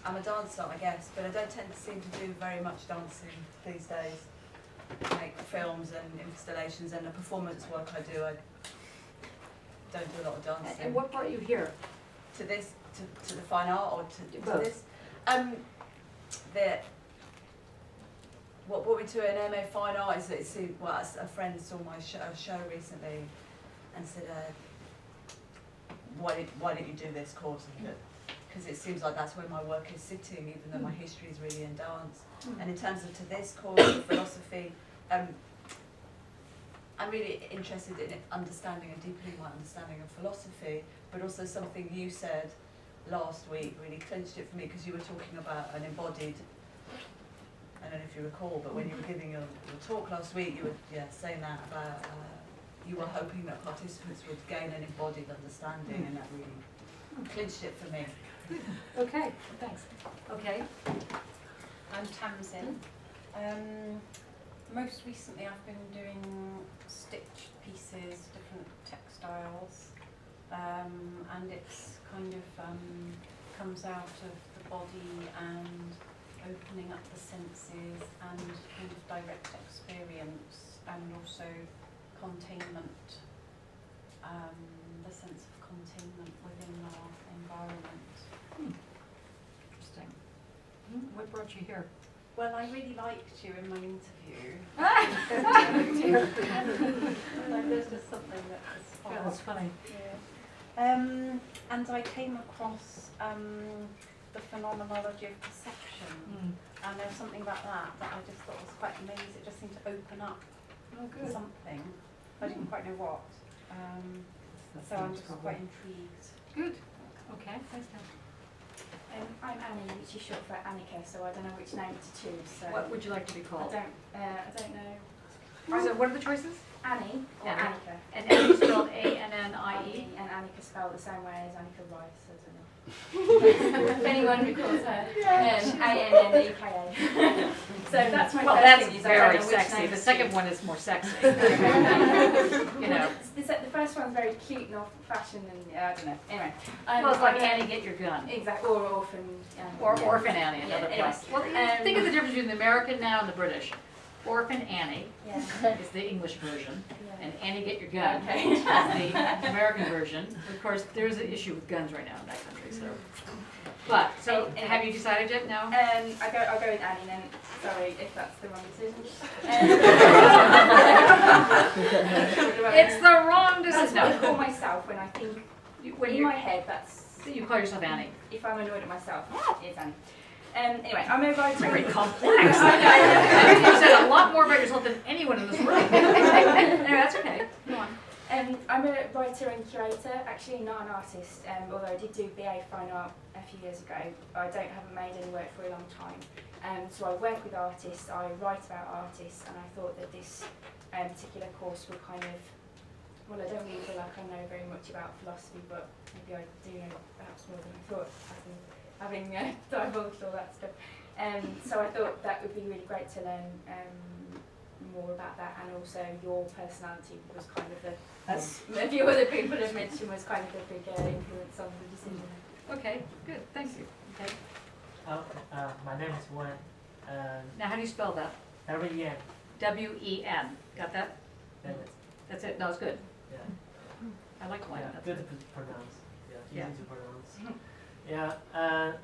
[SPEAKER 20] I'm a dancer, I guess, but I don't tend to seem to do very much dancing these days. I make films and installations, and the performance work I do, I don't do a lot of dancing.
[SPEAKER 1] And what brought you here?
[SPEAKER 20] To this, to the fine art, or to
[SPEAKER 1] Both.
[SPEAKER 20] this? What brought me to an MA Fine Art is that a friend saw my show recently and said, why didn't you do this course? Because it seems like that's where my work is sitting, even though my history is really in dance. And in terms of to this course of philosophy, I'm really interested in understanding and deepening my understanding of philosophy, but also something you said last week really clinched it for me, because you were talking about an embodied, I don't know if you recall, but when you were giving your talk last week, you were saying that about, you were hoping that participants would gain an embodied understanding, and that really clinched it for me.
[SPEAKER 1] Okay, thanks. Okay.
[SPEAKER 21] I'm Tamsin. Most recently I've been doing stitched pieces, different textiles, and it's kind of comes out of the body and opening up the senses and kind of direct experience, and also containment, the sense of containment within our environment.
[SPEAKER 1] Interesting. What brought you here?
[SPEAKER 21] Well, I really liked you in my interview. There's just something that was fun.
[SPEAKER 1] Yeah, that's funny.
[SPEAKER 21] Yeah. And I came across the phenomenology of perception, and there was something about that I just thought was quite amazing. It just seemed to open up something. I didn't quite know what. So I'm just quite intrigued.
[SPEAKER 1] Good. Okay, thanks, Tam.
[SPEAKER 14] I'm Annie, which is short for Annika, so I don't know which name to choose. So
[SPEAKER 1] What would you like to be called?
[SPEAKER 14] I don't know.
[SPEAKER 1] So what are the choices?
[SPEAKER 14] Annie or
[SPEAKER 1] Yeah,
[SPEAKER 14] Annika.
[SPEAKER 1] And Annie spelled A-N-N? A-N-N-I-E?
[SPEAKER 14] And Annika spelled the same way as Annika Rice, I don't know. If anyone recalls her. A-N-N-E-K-A. So that's my
[SPEAKER 1] Well,
[SPEAKER 14] first
[SPEAKER 1] that's
[SPEAKER 14] thing is I
[SPEAKER 1] very
[SPEAKER 14] don't know which
[SPEAKER 1] sexy.
[SPEAKER 14] name
[SPEAKER 1] The
[SPEAKER 14] to
[SPEAKER 1] second
[SPEAKER 14] choose.
[SPEAKER 1] one is more sexy.
[SPEAKER 14] You
[SPEAKER 1] know.
[SPEAKER 14] The first one's very cute and old-fashioned, and I don't know. Anyway,
[SPEAKER 1] Well, it's like Annie, get your gun.
[SPEAKER 14] Exactly, or Orphan Annie.
[SPEAKER 1] Or Orphan Annie, another
[SPEAKER 14] Yeah,
[SPEAKER 1] place. Well, think of the difference between the American now and the British. Orphan Annie is the English version, and Annie, get your gun is the American version. Of course, there's an issue with guns right now in that country, so. But, so, have you decided yet? No?
[SPEAKER 14] I'll go with Annie then. Sorry if that's the wrong decision.
[SPEAKER 1] It's the wrong decision.
[SPEAKER 14] That's what I call myself when I think,
[SPEAKER 1] when
[SPEAKER 14] in
[SPEAKER 1] you're-
[SPEAKER 14] my head, that's...
[SPEAKER 1] You call yourself Annie.
[SPEAKER 14] If I'm annoyed at myself, it's Annie. Anyway, I'm a writer.
[SPEAKER 1] Very complex. You said a lot more about yourself than anyone in this room. Anyway, that's okay. Go on.
[SPEAKER 14] I'm a writer and curator, actually not an artist, although I did do BA Fine Art a few years ago. I haven't made any work for a long time. So I work with artists, I write about artists, and I thought that this particular course would kind of, well, I don't really feel like I know very much about philosophy, but maybe I do know perhaps more than I thought, having divulged all that stuff. So I thought that would be really great to learn more about that, and also your personality was kind of as a few other people have mentioned, was kind of a big influence on the decision.
[SPEAKER 1] Okay, good, thank you. Okay.
[SPEAKER 6] My name is Wen.
[SPEAKER 1] Now, how do you spell that?
[SPEAKER 6] W-E-N.
[SPEAKER 1] W-E-N. Got that? That's it. No, it's good.
[SPEAKER 6] Yeah.
[SPEAKER 1] I like Wen.
[SPEAKER 6] Yeah,
[SPEAKER 1] That's
[SPEAKER 6] good to pronounce. Yeah, easy to pronounce. Yeah, and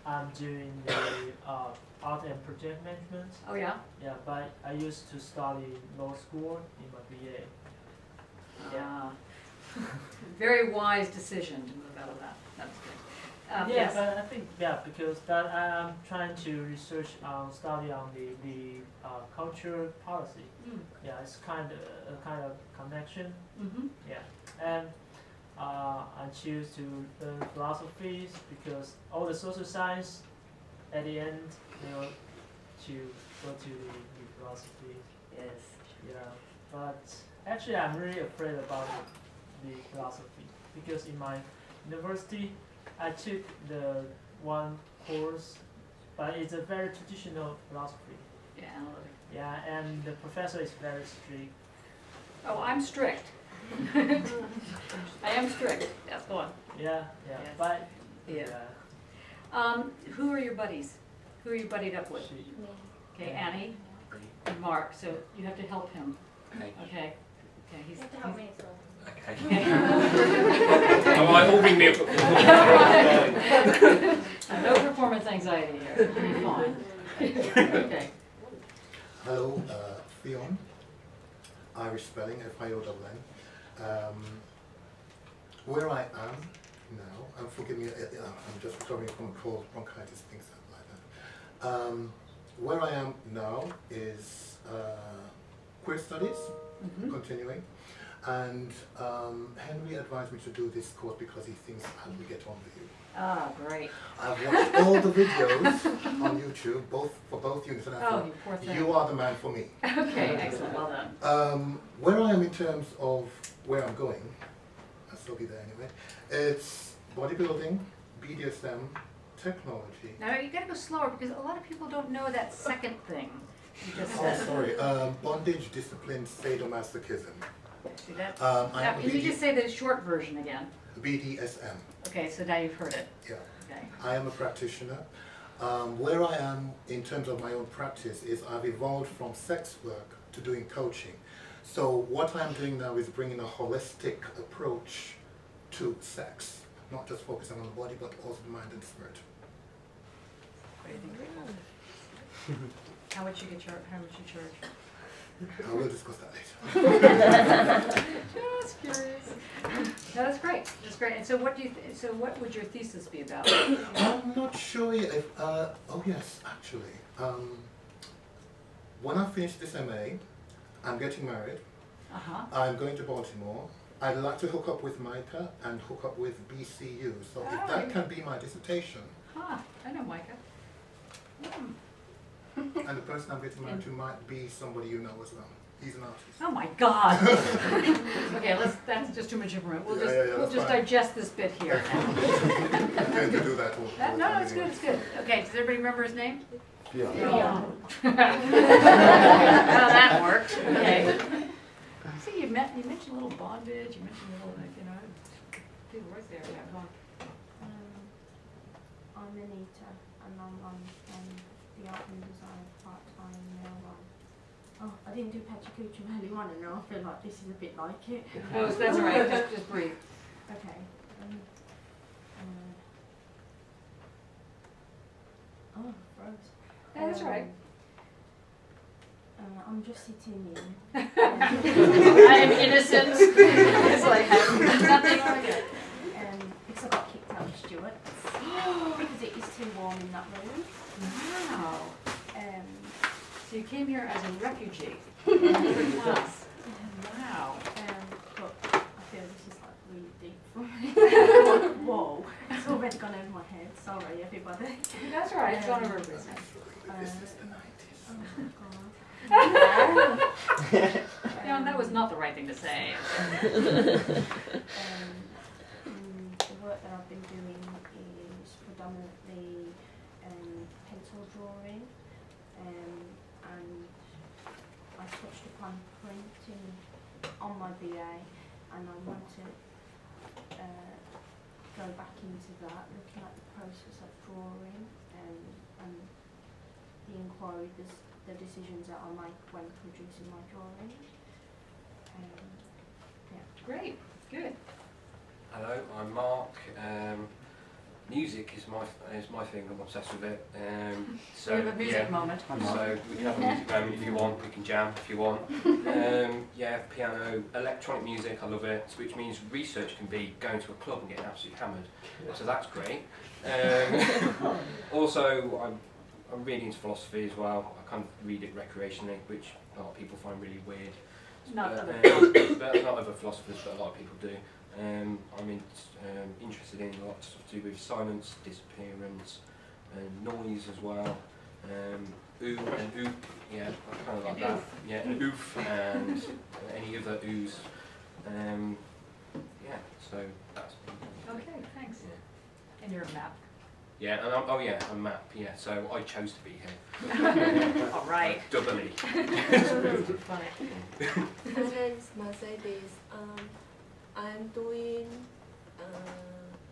[SPEAKER 6] I'm doing the art and project management.
[SPEAKER 1] Oh yeah?
[SPEAKER 6] Yeah, but I used to study law school in my BA.
[SPEAKER 1] Yeah. Very wise decision to move out of that. That's good.
[SPEAKER 6] Yeah,
[SPEAKER 1] yes.
[SPEAKER 6] but I think because that I'm trying to research study on the cultural policy.
[SPEAKER 1] Mm.
[SPEAKER 6] Yeah, it's kind of connection.
[SPEAKER 1] Mm-hmm.
[SPEAKER 6] Yeah, and I choose to learn philosophy because all the social science at the end to go to the philosophy.
[SPEAKER 1] Yes.
[SPEAKER 6] Yeah, but actually I'm really afraid about the philosophy because in my university I took the one course, but it's a very traditional philosophy.
[SPEAKER 1] Yeah, analytic.
[SPEAKER 6] Yeah, and the professor is very strict.
[SPEAKER 1] Oh, I'm strict. I am strict. Yes, go on.
[SPEAKER 6] Yeah, yeah,
[SPEAKER 1] Yes.
[SPEAKER 6] but
[SPEAKER 1] Yeah. Who are your buddies? Who are you buddied up with? Okay, Annie and Mark. So you have to help him.
[SPEAKER 22] Okay.
[SPEAKER 1] Okay. Okay.
[SPEAKER 14] You have to help me as well.
[SPEAKER 22] Okay.
[SPEAKER 1] Am
[SPEAKER 22] I holding me up?
[SPEAKER 1] No performance anxiety here. It'll be fine. Okay.
[SPEAKER 12] Hello, Fionn. Irish spelling, F-I-O-N-N. Where I am now, and forgive me, I'm just recovering from a cold, bronchitis, things like that. Where I am now is queer studies, continuing. And Henry advised me to do this course because he thinks I will get on with you.
[SPEAKER 1] Ah, great.
[SPEAKER 12] I've watched all the videos on YouTube, for both units, and I thought,
[SPEAKER 1] you poor thing.
[SPEAKER 12] you are the man for me.
[SPEAKER 1] Okay, excellent. Well done.
[SPEAKER 12] Where I am in terms of where I'm going, I'll still be there anyway, it's bodybuilding, BDSM, technology.
[SPEAKER 1] Now you got to go slower because a lot of people don't know that second thing you just
[SPEAKER 12] Oh,
[SPEAKER 1] said.
[SPEAKER 12] sorry. Bondage, discipline, sadomasochism.
[SPEAKER 1] See that?
[SPEAKER 12] I
[SPEAKER 1] Now,
[SPEAKER 12] am
[SPEAKER 1] can you just say the short version again?
[SPEAKER 12] BDSM.
[SPEAKER 1] Okay, so now you've heard it.
[SPEAKER 12] Yeah.
[SPEAKER 1] Okay.
[SPEAKER 12] I am a practitioner. Where I am in terms of my own practice is I've evolved from sex work to doing coaching. So what I'm doing now is bringing a holistic approach to sex, not just focusing on the body, but also the mind and spirit.
[SPEAKER 1] What do you think? How much you charge?
[SPEAKER 12] I will discuss that later.
[SPEAKER 1] Just curious. No, that's great. That's great. And so, what do you? So, what would your thesis be about?
[SPEAKER 12] I'm not sure if. Oh yes, actually. When I finish this MA, I'm getting married. I'm going to Baltimore. I'd like to hook up with Micah and hook up with BCU. So if that can be my dissertation.
[SPEAKER 1] I know Micah.
[SPEAKER 12] and the person I'm getting married to might be somebody you know as well. He's an artist.
[SPEAKER 1] Oh my God. Okay, that's just too much information. We'll just digest this bit here now.
[SPEAKER 12] I tend to do that all the
[SPEAKER 1] No,
[SPEAKER 12] time
[SPEAKER 1] it's
[SPEAKER 12] anyway.
[SPEAKER 1] good, it's good. Okay, does everybody remember his name?
[SPEAKER 11] Yeah.
[SPEAKER 1] Well, that worked. Okay. See, you mentioned a little bondage, you mentioned a little, a few words there. Yeah, go on.
[SPEAKER 7] I'm Anita, and I'm on the art and design part-time now on. Oh, I didn't do Petricucci early on, and now I feel like this is a bit like it.
[SPEAKER 1] No, that's all right. Just breathe.
[SPEAKER 7] Okay. Oh, froze.
[SPEAKER 1] Yeah, that's all right.
[SPEAKER 7] I'm just sitting in.
[SPEAKER 1] I am innocent. It's like nothing like it.
[SPEAKER 7] Because I got kicked out of Stuart's because it is too warm in that room.
[SPEAKER 1] Wow. So you came here as a refugee in another class. Wow.
[SPEAKER 7] But I feel this is like really deep for me. Whoa. It's already gone over my head. Sorry, everybody.
[SPEAKER 1] That's all right. It's gone over everybody's head.
[SPEAKER 12] This is the 90s.
[SPEAKER 7] Oh God.
[SPEAKER 1] No, that was not the right thing to say.
[SPEAKER 7] The work that I've been doing is predominantly pencil drawing, and I touched upon printing on my BA, and I want to go back into that, looking at the process of drawing and the inquiry, the decisions that I make when producing my drawing. Yeah.
[SPEAKER 1] Great. Good.
[SPEAKER 3] Hello, I'm Mark. Music is my thing. I'm obsessed with it. So
[SPEAKER 1] We have a music moment.
[SPEAKER 3] So we can have a music moment if you want. We can jam if you want. Yeah, piano, electronic music. I love it. Which means research can be going to a club and getting absolutely hammered. So that's great. Also, I'm really into philosophy as well. I kind of read it recreationally, which a lot of people find really weird.
[SPEAKER 1] Not
[SPEAKER 3] other philosophers, but a lot of people do. I'm interested in a lot of stuff to do with silence, disappearance, and noise as well. Ooh and oop, yeah, I kind of like that. Yeah, and oof, and any other oohs. Yeah, so that's.
[SPEAKER 1] Okay, thanks.
[SPEAKER 3] Yeah.
[SPEAKER 1] And you're a map.
[SPEAKER 3] Yeah, and I'm Matt. Yeah, so I chose to be here.
[SPEAKER 1] All right.
[SPEAKER 3] Doubly.
[SPEAKER 1] Funny.
[SPEAKER 9] My name is Mercedes. I'm doing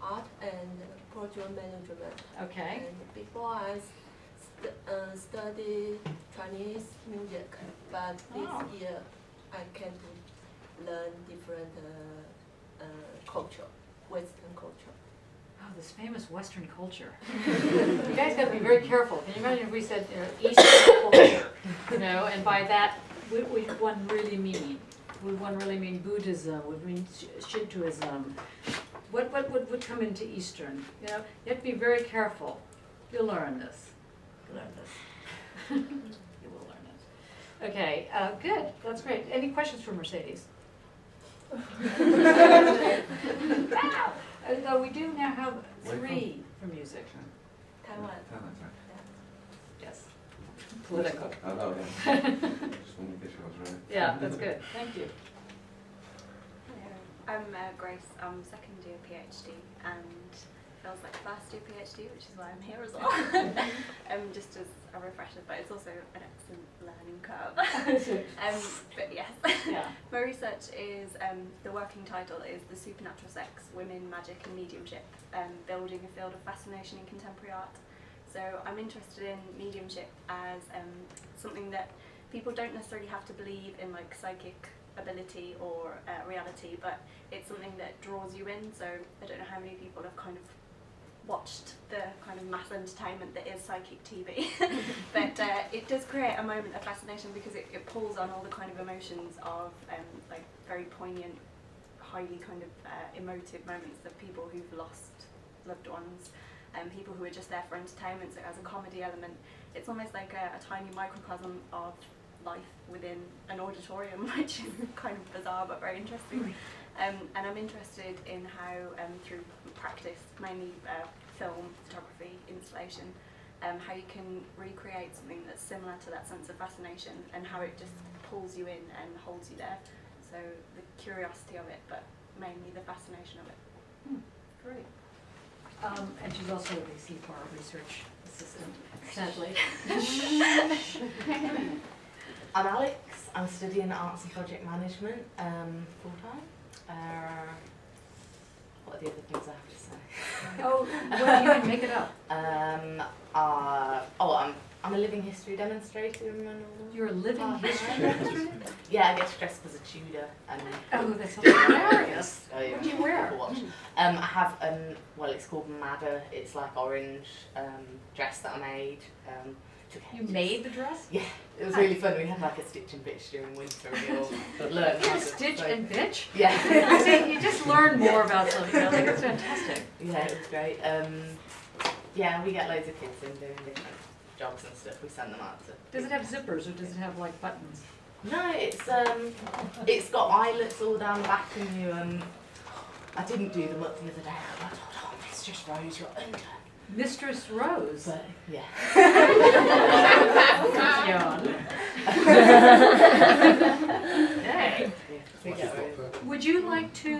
[SPEAKER 9] art and project management.
[SPEAKER 1] Okay.
[SPEAKER 9] And before I studied Chinese music, but this year I came to learn different culture, Western culture.
[SPEAKER 1] Oh, this famous Western culture. You guys got to be very careful. Can you imagine if we said Eastern culture, and by that, what one really mean? Would one really mean Buddhism? Would mean Shintoism? What would come into Eastern? You have to be very careful. You'll learn this. You'll learn this. You will learn this. Okay, good. That's great. Any questions for Mercedes? Wow. Though we do now have 3 for music.
[SPEAKER 9] Taiwan.
[SPEAKER 1] Yes. Political.
[SPEAKER 22] Hello, yeah. Just want to get yours right.
[SPEAKER 1] Yeah, that's good. Thank you.
[SPEAKER 23] I'm Grace. I'm second year PhD and feels like first year PhD, which is why I'm here as well. Just as a refresher, but it's also an excellent learning curve. But yes, my research is, the working title is The Supernatural Sex, Women, Magic and Mediumship, building a field of fascination in contemporary art. So I'm interested in mediumship as something that people don't necessarily have to believe in, like psychic ability or reality, but it's something that draws you in. So I don't know how many people have kind of watched the kind of mass entertainment that is psychic TV, but it does create a moment of fascination because it pulls on all the kind of emotions of like very poignant, highly kind of emotive moments of people who've lost loved ones and people who are just there for entertainment. So as a comedy element, it's almost like a tiny microcosm of life within an auditorium, which is kind of bizarre but very interesting. And I'm interested in how through practice, mainly film, photography, installation, how you can recreate something that's similar to that sense of fascination and how it just pulls you in and holds you there. So the curiosity of it, but mainly the fascination of it.
[SPEAKER 1] Great. And she's also the CFAR research assistant, sadly.
[SPEAKER 18] I'm Alex. I'm studying arts and project management full time. What are the other things I have to say?
[SPEAKER 1] Oh, well, you can make it up.
[SPEAKER 18] I'm a living history demonstrator in my normal.
[SPEAKER 1] You're a living history demonstrator?
[SPEAKER 18] Yeah, I get dressed as a Tudor. And
[SPEAKER 1] oh, that's hilarious. What do you wear?
[SPEAKER 18] I have well, it's called Madder. It's like orange dress that I made.
[SPEAKER 1] You made the dress?
[SPEAKER 18] Yeah, it was really fun. We had like a stitch and bitch during winter. And we all learned.
[SPEAKER 1] Stitch and bitch?
[SPEAKER 18] Yeah.
[SPEAKER 1] See, you just learn more about something. I think it's fantastic.
[SPEAKER 18] Yeah, it was great. Yeah, we get loads of kids in doing different jobs and stuff. We send them out to.
[SPEAKER 1] Does it have zippers or does it have like buttons?
[SPEAKER 18] No, it's got eyelets all down the back, and you I didn't do them up the other day. I thought, oh, Mistress Rose, you're under.
[SPEAKER 1] Mistress Rose?
[SPEAKER 18] But, yeah.
[SPEAKER 1] Hey. Would you like to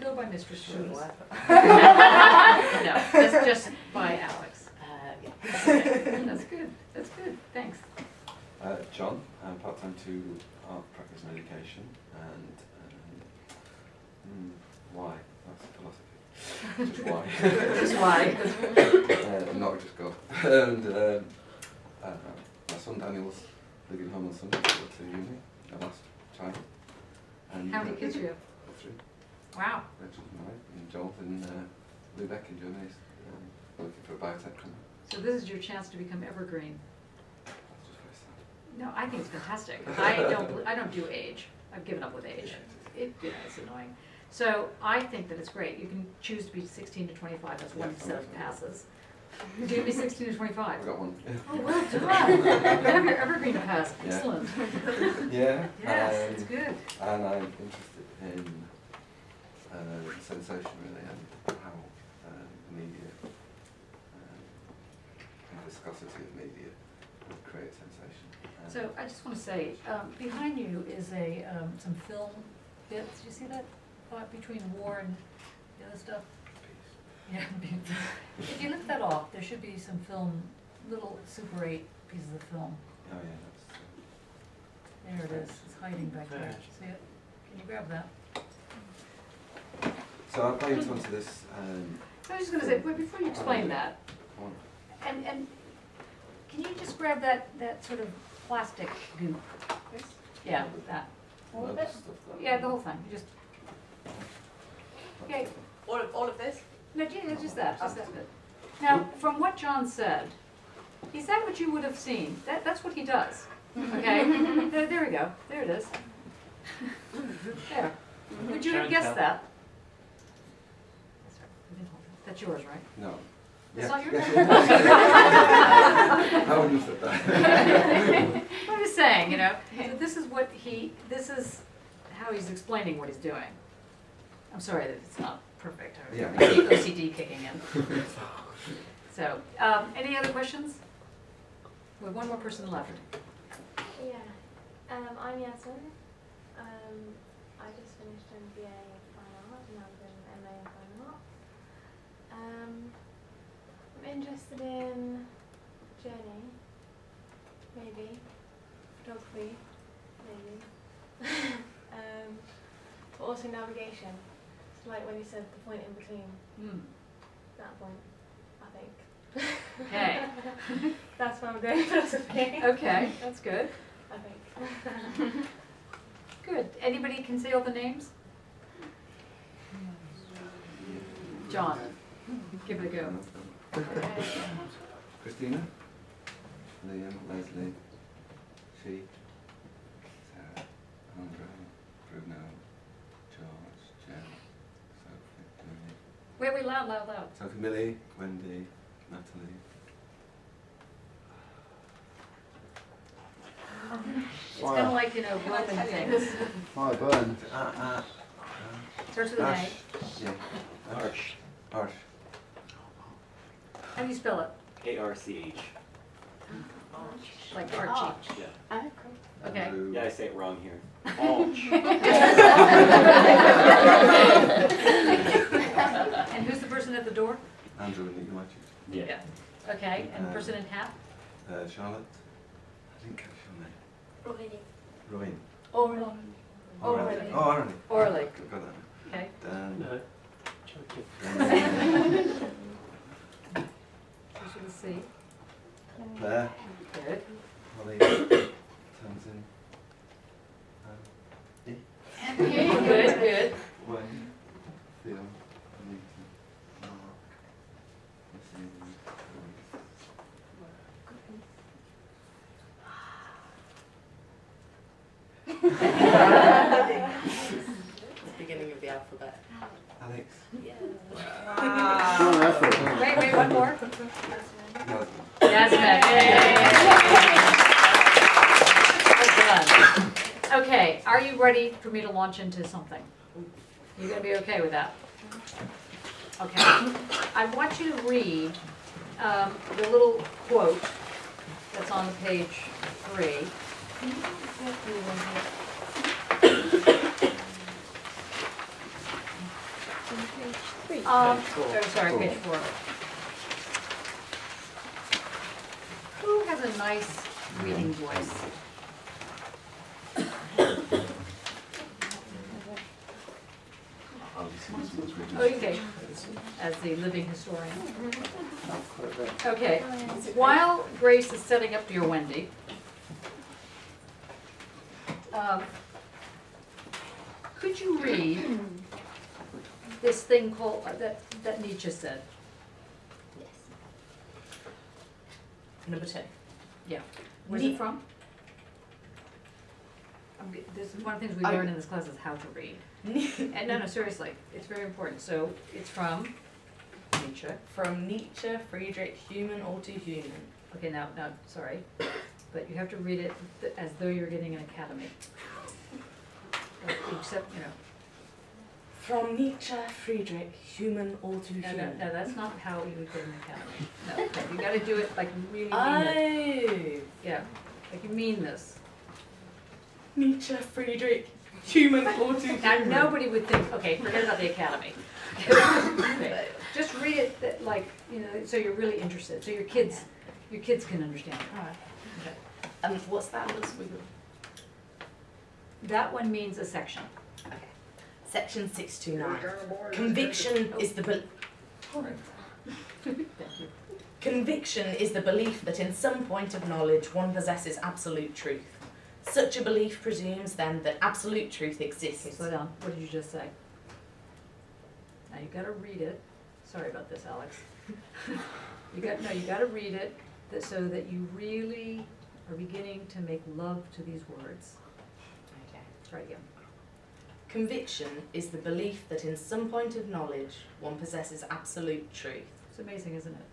[SPEAKER 1] go by Mistress Rose? No, that's just by Alex.
[SPEAKER 18] Yeah.
[SPEAKER 1] That's good. That's good. Thanks.
[SPEAKER 22] John, I'm part-time to art practice and education, and why? That's philosophy. Just why?
[SPEAKER 1] Just why?
[SPEAKER 22] Not just go. And my son Daniel's living home on Sunday to go to uni, our last child. And
[SPEAKER 1] how many kids do you have?
[SPEAKER 22] 3.
[SPEAKER 1] Wow.
[SPEAKER 22] Rachel's married, and Joel's in Lübeck in Germany, looking for a biotech company.
[SPEAKER 1] So this is your chance to become evergreen.
[SPEAKER 22] That's just very sad.
[SPEAKER 1] No, I think it's fantastic. I don't do age. I've given up with age. It's annoying. So I think that it's great. You can choose to be 16 to 25. That's one set of passes. Do you be 16 to 25?
[SPEAKER 22] I got one.
[SPEAKER 1] Oh, well done. You have your evergreen pass. Excellent.
[SPEAKER 22] Yeah.
[SPEAKER 1] Yes, it's good.
[SPEAKER 22] And I'm interested in sensation really, and how media, and viscosity of media would create sensation.
[SPEAKER 1] So I just want to say, behind you is some film bits. Do you see that? Between war and the other stuff. Yeah. If you lift that off, there should be some film, little Super 8 pieces of film.
[SPEAKER 22] Oh yeah, that's.
[SPEAKER 1] There it is. It's hiding back there. See it? Can you grab that?
[SPEAKER 22] So I played onto this.
[SPEAKER 1] I was just going to say, well, before you explain that, and can you just grab that sort of plastic goop? Yeah, that. All of it? Yeah, the whole thing. You just. Okay.
[SPEAKER 18] All of this?
[SPEAKER 1] No, yeah, just that bit. Now, from what John said, is that what you would have seen? That's what he does. Okay? there we go. There it is. There. Would you have guessed that? That's yours, right?
[SPEAKER 22] No.
[SPEAKER 1] It's not yours?
[SPEAKER 22] How would you say that?
[SPEAKER 1] I'm just saying, so this is how he's explaining what he's doing. I'm sorry that it's not perfect.
[SPEAKER 22] Yeah.
[SPEAKER 1] OCD kicking in. So, any other questions? We have one more person left.
[SPEAKER 4] Yeah. I'm Yasmin. I just finished an BA in Fine Art and I'm doing an MA in Fine Art. I'm interested in journey, maybe, photography, maybe, but also navigation. So like when you said the point in between, that point, I think.
[SPEAKER 1] Okay.
[SPEAKER 4] That's what I'm doing philosophy.
[SPEAKER 1] Okay, that's good.
[SPEAKER 4] I think.
[SPEAKER 1] Good. Anybody can say all the names? John, give it a go.
[SPEAKER 22] Christina, Liam, Leslie, she, Sarah, Andrea, Bruno, George, Jen, Sophie, Millie.
[SPEAKER 1] Wait, loud.
[SPEAKER 22] Sophie, Millie, Wendy, Natalie.
[SPEAKER 1] It's kind of like, Roman things.
[SPEAKER 11] Oh, burn.
[SPEAKER 1] Starts with an A.
[SPEAKER 22] Yeah. Arsh.
[SPEAKER 1] How do you spell it?
[SPEAKER 16] A-R-C-H.
[SPEAKER 1] Like Archie.
[SPEAKER 16] Yeah.
[SPEAKER 1] Okay.
[SPEAKER 16] Yeah, I say it wrong here. Arch.
[SPEAKER 1] And who's the person at the door?
[SPEAKER 22] Andrew and Enlightenment.
[SPEAKER 16] Yeah.
[SPEAKER 1] Okay, and the person in hat?
[SPEAKER 22] Charlotte. I didn't catch your name.
[SPEAKER 4] Rohini.
[SPEAKER 22] Rowan.
[SPEAKER 1] Orally.
[SPEAKER 22] Oh, Orally.
[SPEAKER 1] Orally.
[SPEAKER 22] Got that.
[SPEAKER 1] Okay.
[SPEAKER 22] Dan.
[SPEAKER 19] No, joking.
[SPEAKER 1] Who's with a C?
[SPEAKER 22] Claire.
[SPEAKER 1] Good.
[SPEAKER 22] Holly. Tamsin.
[SPEAKER 1] Good, good.
[SPEAKER 22] Wayne. Theo. Anita. Mark.
[SPEAKER 18] Beginning of the alphabet.
[SPEAKER 22] Alex.
[SPEAKER 18] Yeah.
[SPEAKER 1] Wow. Wait, one more.
[SPEAKER 22] Yasmin.
[SPEAKER 1] Well done. Okay, are you ready for me to launch into something? You gonna be okay with that? Okay. I want you to read the little quote that's on page 3. Sorry, page 4. Who has a nice reading voice? Okay, as the living historian. Okay, while Grace is setting up your Wendy, could you read this thing called, that Nietzsche said?
[SPEAKER 18] Yes.
[SPEAKER 1] Number 10. Yeah. Where's it from? This is one of the things we learn in this class is how to read. And no, seriously, it's very important. So it's from Nietzsche.
[SPEAKER 18] From Nietzsche, Friedrich, human or to human.
[SPEAKER 1] Okay, now, sorry, but you have to read it as though you're getting an academy. Except,
[SPEAKER 18] From Nietzsche, Friedrich, human or to
[SPEAKER 1] No,
[SPEAKER 18] human.
[SPEAKER 1] no, that's not how you would get an academy. No, you got to do it like you really mean it. Yeah, like you mean this.
[SPEAKER 18] Nietzsche, Friedrich, human or to
[SPEAKER 1] Now
[SPEAKER 18] human.
[SPEAKER 1] nobody would think. Okay, forget about the academy. Okay, just read it so you're really interested. So your kids can understand it.
[SPEAKER 18] Alright.
[SPEAKER 1] Okay.
[SPEAKER 18] What's that?
[SPEAKER 1] That one means a section.
[SPEAKER 18] Okay. Section 629. Conviction is the
[SPEAKER 1] Thank you.
[SPEAKER 18] Conviction is the belief that in some point of knowledge one possesses absolute truth. Such a belief presumes then that absolute truth exists.
[SPEAKER 1] Okay, slow down. What did you just say? Now you got to read it. Sorry about this, Alex. You got to read it so that you really are beginning to make love to these words.
[SPEAKER 18] Okay.
[SPEAKER 1] Try again.
[SPEAKER 18] Conviction is the belief that in some point of knowledge one possesses absolute truth.
[SPEAKER 1] It's amazing, isn't it?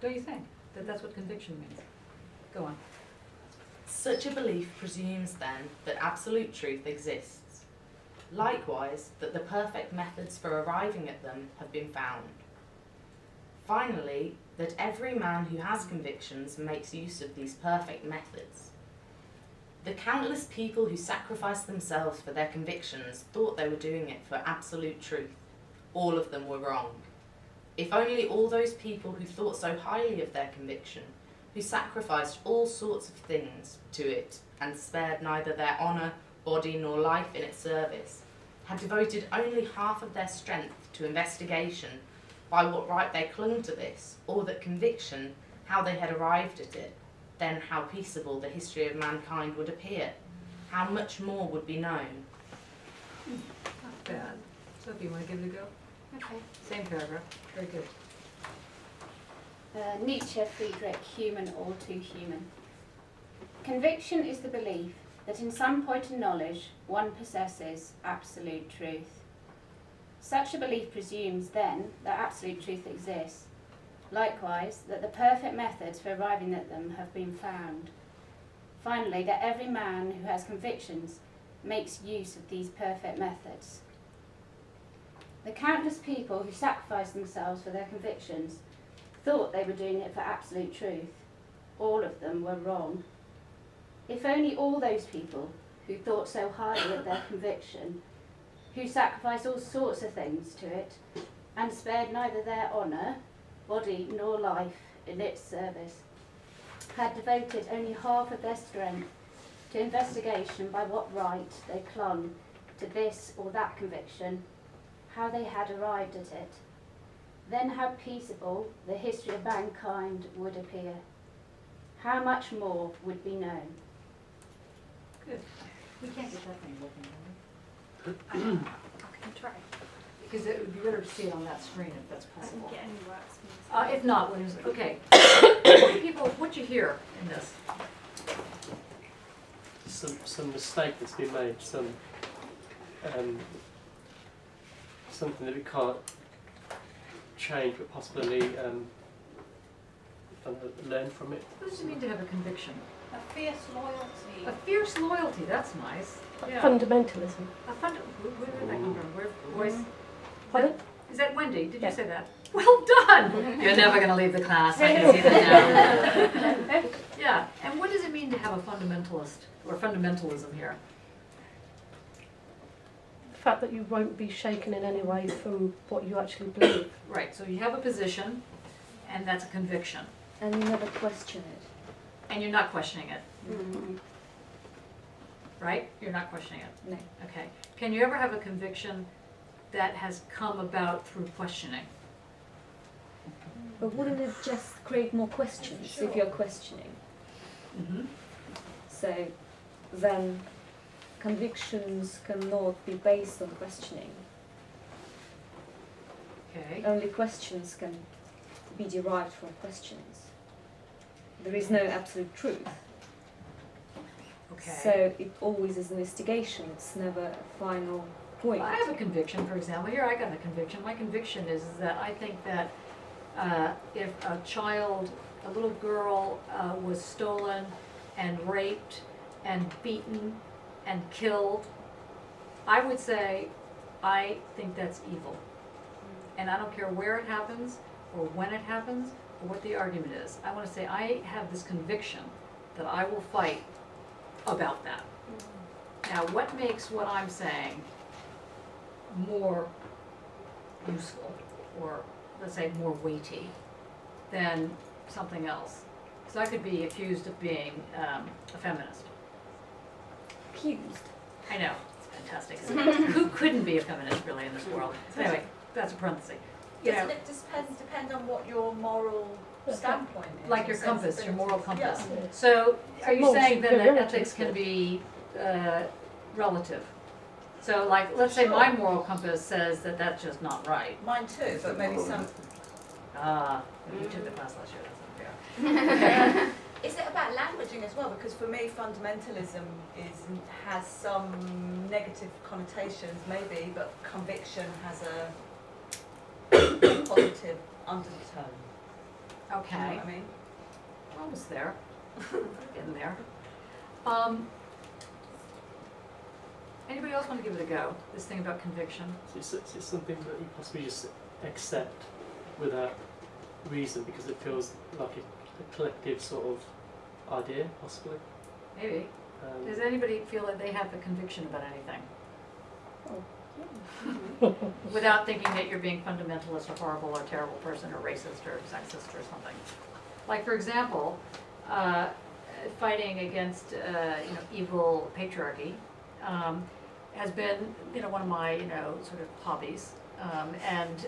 [SPEAKER 1] Don't you think that that's what conviction means? Go on.
[SPEAKER 18] Such a belief presumes then that absolute truth exists. Likewise, that the perfect methods for arriving at them have been found. Finally, that every man who has convictions makes use of these perfect methods. The countless people who sacrificed themselves for their convictions thought they were doing it for absolute truth. All of them were wrong. If only all those people who thought so highly of their conviction, who sacrificed all sorts of things to it and spared neither their honour, body nor life in its service, had devoted only half of their strength to investigation by what right they clung to this, or that conviction, how they had arrived at it, then how peaceable the history of mankind would appear, how much more would be known.
[SPEAKER 1] Not bad. Sophie, you want to give it a go?
[SPEAKER 7] Okay.
[SPEAKER 1] Same paragraph. Very good.
[SPEAKER 7] Nietzsche, Friedrich, human or to human. Conviction is the belief that in some point of knowledge one possesses absolute truth. Such a belief presumes then that absolute truth exists. Likewise, that the perfect methods for arriving at them have been found. Finally, that every man who has convictions makes use of these perfect methods. The countless people who sacrificed themselves for their convictions
[SPEAKER 14] thought they were doing it for absolute truth, all of them were wrong. If only all those people who thought so highly of their conviction, who sacrificed all sorts of things to it, and spared neither their honour, body nor life in its service, had devoted only half of their strength to investigation by what right they clung to this or that conviction, how they had arrived at it, then how peaceable the history of mankind would appear. How much more would be known.
[SPEAKER 1] Good.
[SPEAKER 8] We can't get that thing working, can we?
[SPEAKER 1] I can try. Because it would be better to see it on that screen if that's
[SPEAKER 23] I
[SPEAKER 1] possible.
[SPEAKER 23] didn't get any works.
[SPEAKER 1] If not, what is it? Okay. What do people, what you hear in this?
[SPEAKER 19] Some mistake that's been made, something that we can't change, but possibly learn from it.
[SPEAKER 1] What does it mean to have a conviction?
[SPEAKER 8] A fierce loyalty.
[SPEAKER 1] A fierce loyalty, that's nice. Yeah.
[SPEAKER 2] Fundamentalism.
[SPEAKER 1] Where did that come from? Where, voice?
[SPEAKER 2] Pardon?
[SPEAKER 1] Is that Wendy? Did
[SPEAKER 2] Yeah.
[SPEAKER 1] you say that? Well done! You're never going to leave the class, I can see that now. Yeah, and what does it mean to have a fundamentalist, or fundamentalism here?
[SPEAKER 2] The fact that you won't be shaken in any way from what you actually believe.
[SPEAKER 1] Right, so you have a position, and that's a conviction.
[SPEAKER 5] And you never question it.
[SPEAKER 1] And you're not questioning it,
[SPEAKER 5] Mm-hmm.
[SPEAKER 1] right? You're not questioning it?
[SPEAKER 5] No.
[SPEAKER 1] Okay. Can you ever have a conviction that has come about through questioning?
[SPEAKER 5] But wouldn't it just create more questions if you're questioning?
[SPEAKER 1] Mm-hmm.
[SPEAKER 5] So then convictions cannot be based on questioning.
[SPEAKER 1] Okay.
[SPEAKER 5] Only questions can be derived from questions. There is no absolute truth.
[SPEAKER 1] Okay.
[SPEAKER 5] So it always is an investigation, it's never a final point.
[SPEAKER 1] Well, I have a conviction, for example. Here I got a conviction. My conviction is that I think that if a child, a little girl, was stolen and raped and beaten and killed, I would say I think that's evil. And I don't care where it happens or when it happens or what the argument is. I want to say I have this conviction that I will fight about that. Now, what makes what I'm saying more useful, or let's say more weighty, than something else? Because I could be accused of being a feminist.
[SPEAKER 5] Accused?
[SPEAKER 1] I know, it's fantastic. Isn't it? Who couldn't be a feminist really in this world? Anyway, that's a parenthesis. You know,
[SPEAKER 8] Doesn't it depend on what your moral standpoint is?
[SPEAKER 1] like your compass, your moral compass.
[SPEAKER 8] Yeah.
[SPEAKER 1] So, are you
[SPEAKER 2] Moral
[SPEAKER 1] saying then that
[SPEAKER 2] superiority,
[SPEAKER 1] ethics
[SPEAKER 2] isn't
[SPEAKER 1] can
[SPEAKER 2] it?
[SPEAKER 1] be relative? So, like, let's say my moral compass says that that's just not right.
[SPEAKER 8] Mine too, but maybe some.
[SPEAKER 1] You took the class last year, that's unfair.
[SPEAKER 8] Is it about languaging as well? Because for me, fundamentalism has some negative connotations, maybe, but conviction has a positive undertone.
[SPEAKER 1] Okay.
[SPEAKER 8] Do you know what I mean?
[SPEAKER 1] Almost there. Getting there. Anybody else want to give it a go? This thing about conviction?
[SPEAKER 19] It's something that you possibly just accept without reason because it feels like a collective sort of idea, possibly.
[SPEAKER 1] Maybe. Does anybody feel that they have a conviction about anything? Without thinking that you're being fundamentalist or horrible or terrible person or racist or sexist or something. Like, for example, fighting against evil patriarchy has been one of my sort of hobbies, and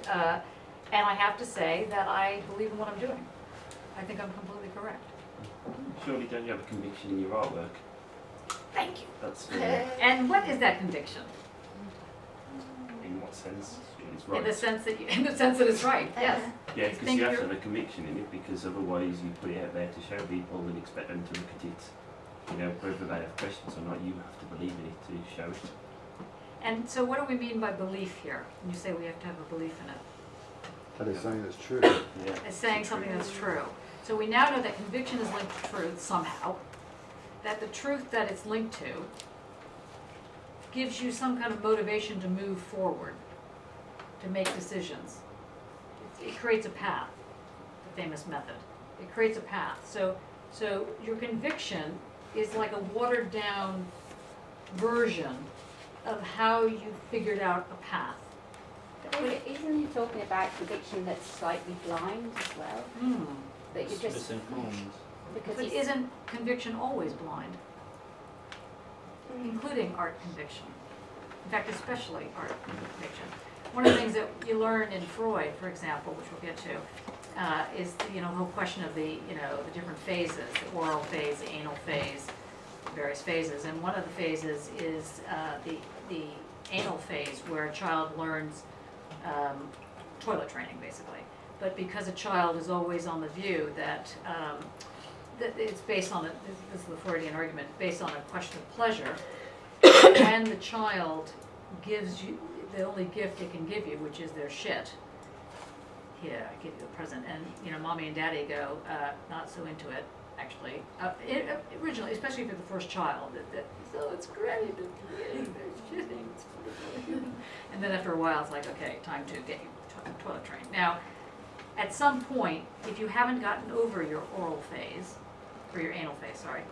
[SPEAKER 1] I have to say that I believe in what I'm doing. I think I'm completely correct.
[SPEAKER 10] Surely don't you have a conviction in your artwork?
[SPEAKER 1] Thank you.
[SPEAKER 10] That's
[SPEAKER 1] And what is that conviction?
[SPEAKER 10] in what sense? It's right.
[SPEAKER 1] In the sense that it's right. Yes.
[SPEAKER 10] Yeah, because you have to have a conviction in it, because otherwise you put it out there to show people and expect them to look at it. Whether they have questions or not, you have to believe in it to show it.
[SPEAKER 1] And so what do we mean by belief here? When you say we have to have a belief in it?
[SPEAKER 11] That is something that's true.
[SPEAKER 10] Yeah.
[SPEAKER 1] It's saying something that's true. So we now know that conviction is linked to truth somehow. That the truth that it's linked to gives you some kind of motivation to move forward, to make decisions. It creates a path to famous method. It creates a path. So your conviction is like a watered down version of how you figured out a path.
[SPEAKER 14] But isn't he talking about conviction that's slightly blind as well? That you just
[SPEAKER 16] misinformed.
[SPEAKER 1] But isn't conviction always blind? Including art conviction. In fact, especially art conviction. One of the things that you learn in Freud, for example, which we'll get to, is the whole question of the different phases, the oral phase, the anal phase, various phases. And one of the phases is the anal phase, where a child learns toilet training, basically. But because a child is always on the view that it's based on, this is the Freudian argument, based on a question of pleasure, when the child gives you the only gift it can give you, which is their shit. Here, I give you a present. And, mommy and daddy go, not so into it, actually. Originally, especially for the first child, so it's great, they're shitting. And then after a while, it's like, okay, time to get you toilet trained. Now, at some point, if you haven't gotten over your oral phase, or your anal phase, sorry,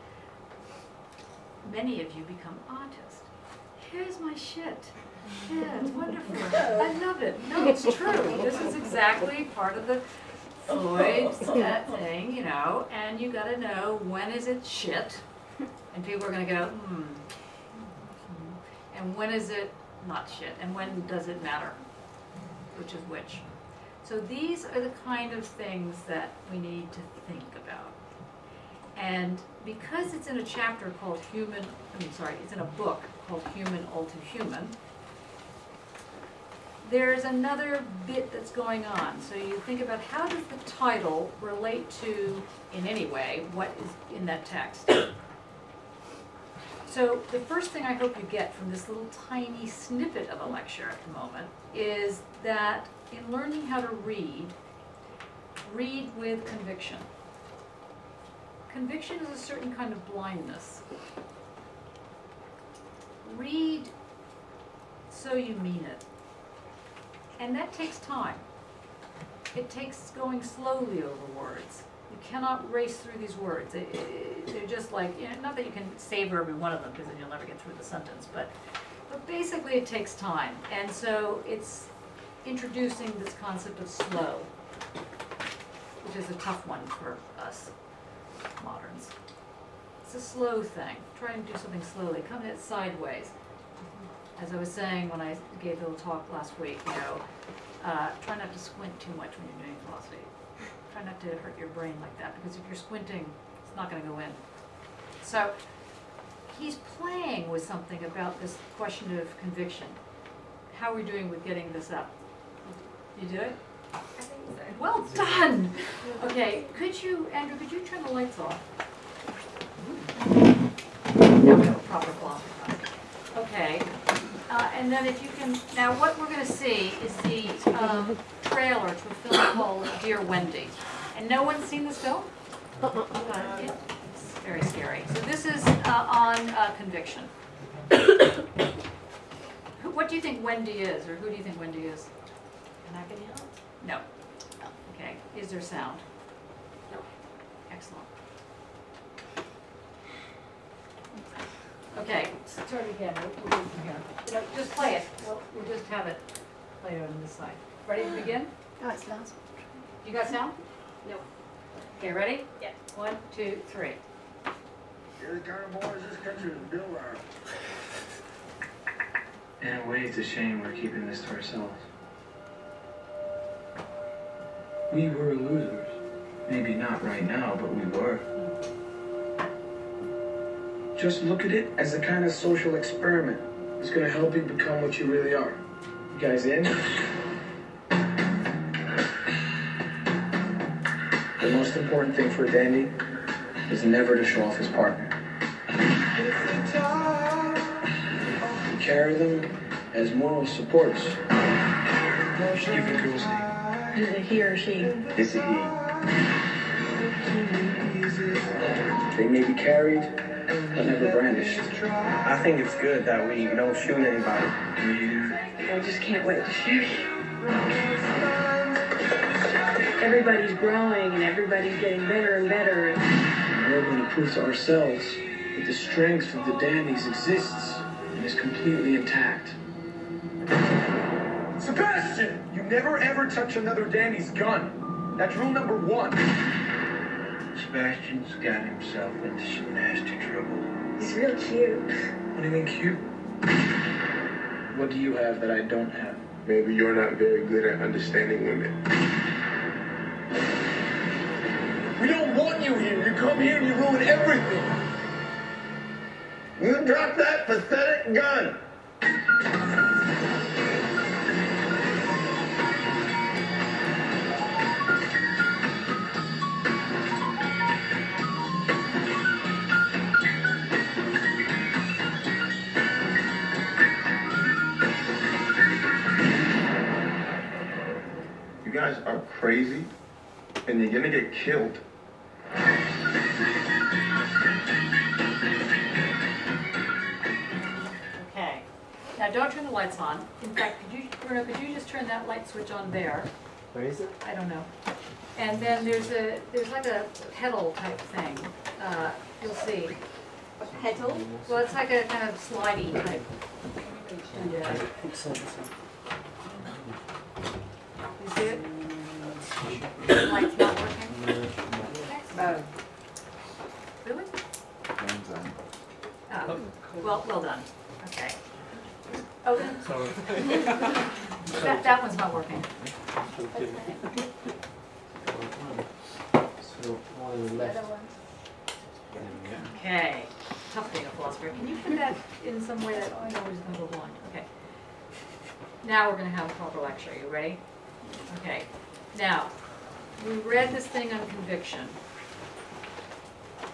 [SPEAKER 1] many of you become autist. Here's my shit. Yeah, it's wonderful. I love it. No, it's true. This is exactly part of the Freud thing, and you gotta know when is it shit, and people are gonna go, and when is it not shit, and when does it matter, which is which. So these are the kind of things that we need to think about. And because it's in a chapter called it's in a book called Human All Too Human, there's another bit that's going on. So you think about, how does the title relate to, in any way, what is in that text? So the first thing I hope you get from this little tiny snippet of a lecture at the moment is that in learning how to read with conviction. Conviction is a certain kind of blindness. Read so you mean it. And that takes time. It takes going slowly over words. You cannot race through these words. They're just like, not that you can savor every one of them, because then you'll never get through the sentence, but basically it takes time. And so it's introducing this concept of slow, which is a tough one for us moderns. It's a slow thing. Try and do something slowly. Come at it sideways. As I was saying when I gave the little talk last week, try not to squint too much when you're doing philosophy. Try not to hurt your brain like that, because if you're squinting, it's not going to go in. So he's playing with something about this question of conviction. How are we doing with getting this up? You do it?
[SPEAKER 23] I think so.
[SPEAKER 1] Well done! Okay, Andrew, could you turn the lights off? Proper philosophy class. Okay. And then if you can, now what we're going to see is the trailer to a film called Dear Wendy. And no one's seen this film? It's very scary. So this is on conviction. What do you think Wendy is, or who do you think Wendy is?
[SPEAKER 7] Can I get it on?
[SPEAKER 1] No. Okay. Is there sound?
[SPEAKER 7] No.
[SPEAKER 1] Excellent. Okay. Start again. We'll do it from here. Just play it. We'll just have it play on this side. Ready to begin?
[SPEAKER 14] Oh, it's last.
[SPEAKER 1] You got sound?
[SPEAKER 23] No.
[SPEAKER 1] Okay, ready?
[SPEAKER 23] Yeah.
[SPEAKER 1] 1, 2, 3.
[SPEAKER 13] You're the kind of boys this country is built on.
[SPEAKER 15] In a way, it's a shame we're keeping this to ourselves. We were losers. Maybe not right now, but we were.
[SPEAKER 13] Just look at it as a kind of social experiment. It's going to help you become what you really are. You guys in? The most important thing for a dandy is never to show off his partner. You carry them as moral supports. Give the girl's name.
[SPEAKER 23] Is it he or she?
[SPEAKER 13] It's a he. They may be carried, but never brandished.
[SPEAKER 15] I think it's good that we don't shoot anybody.
[SPEAKER 23] I just can't wait to shoot you.
[SPEAKER 13] everybody's growing and everybody's getting better and better. We're going to prove to ourselves that the strength of the dandies exists and is completely intact.
[SPEAKER 17] Sebastian! You never ever touch another dandy's gun. That's rule number 1.
[SPEAKER 15] Sebastian's got himself into some nasty trouble.
[SPEAKER 13] He's real cute.
[SPEAKER 15] What do you mean cute? What do you have that I don't have?
[SPEAKER 17] Maybe you're not very good at understanding women. We don't want you here. You come here and you ruin everything. You drop that pathetic gun. You guys are crazy, and you're gonna get killed.
[SPEAKER 1] Okay. Now don't turn the lights on. In fact, Bruno, could you just turn that light switch on there?
[SPEAKER 19] Where is it?
[SPEAKER 1] I don't know. And then there's like a pedal type thing. You'll see.
[SPEAKER 8] A pedal?
[SPEAKER 1] Well, it's like a kind of slidey type. Yeah. You see it? The light's not working? Oh. Really? Oh, well done. Okay. Oh, then.
[SPEAKER 19] Sorry.
[SPEAKER 1] That one's not working.
[SPEAKER 19] So, one on the left.
[SPEAKER 1] Okay. Tough being a philosopher. Can you put that in some way that I know is going to go blind? Okay. Now we're going to have a proper lecture. You ready? Okay. Now, we read this thing on conviction,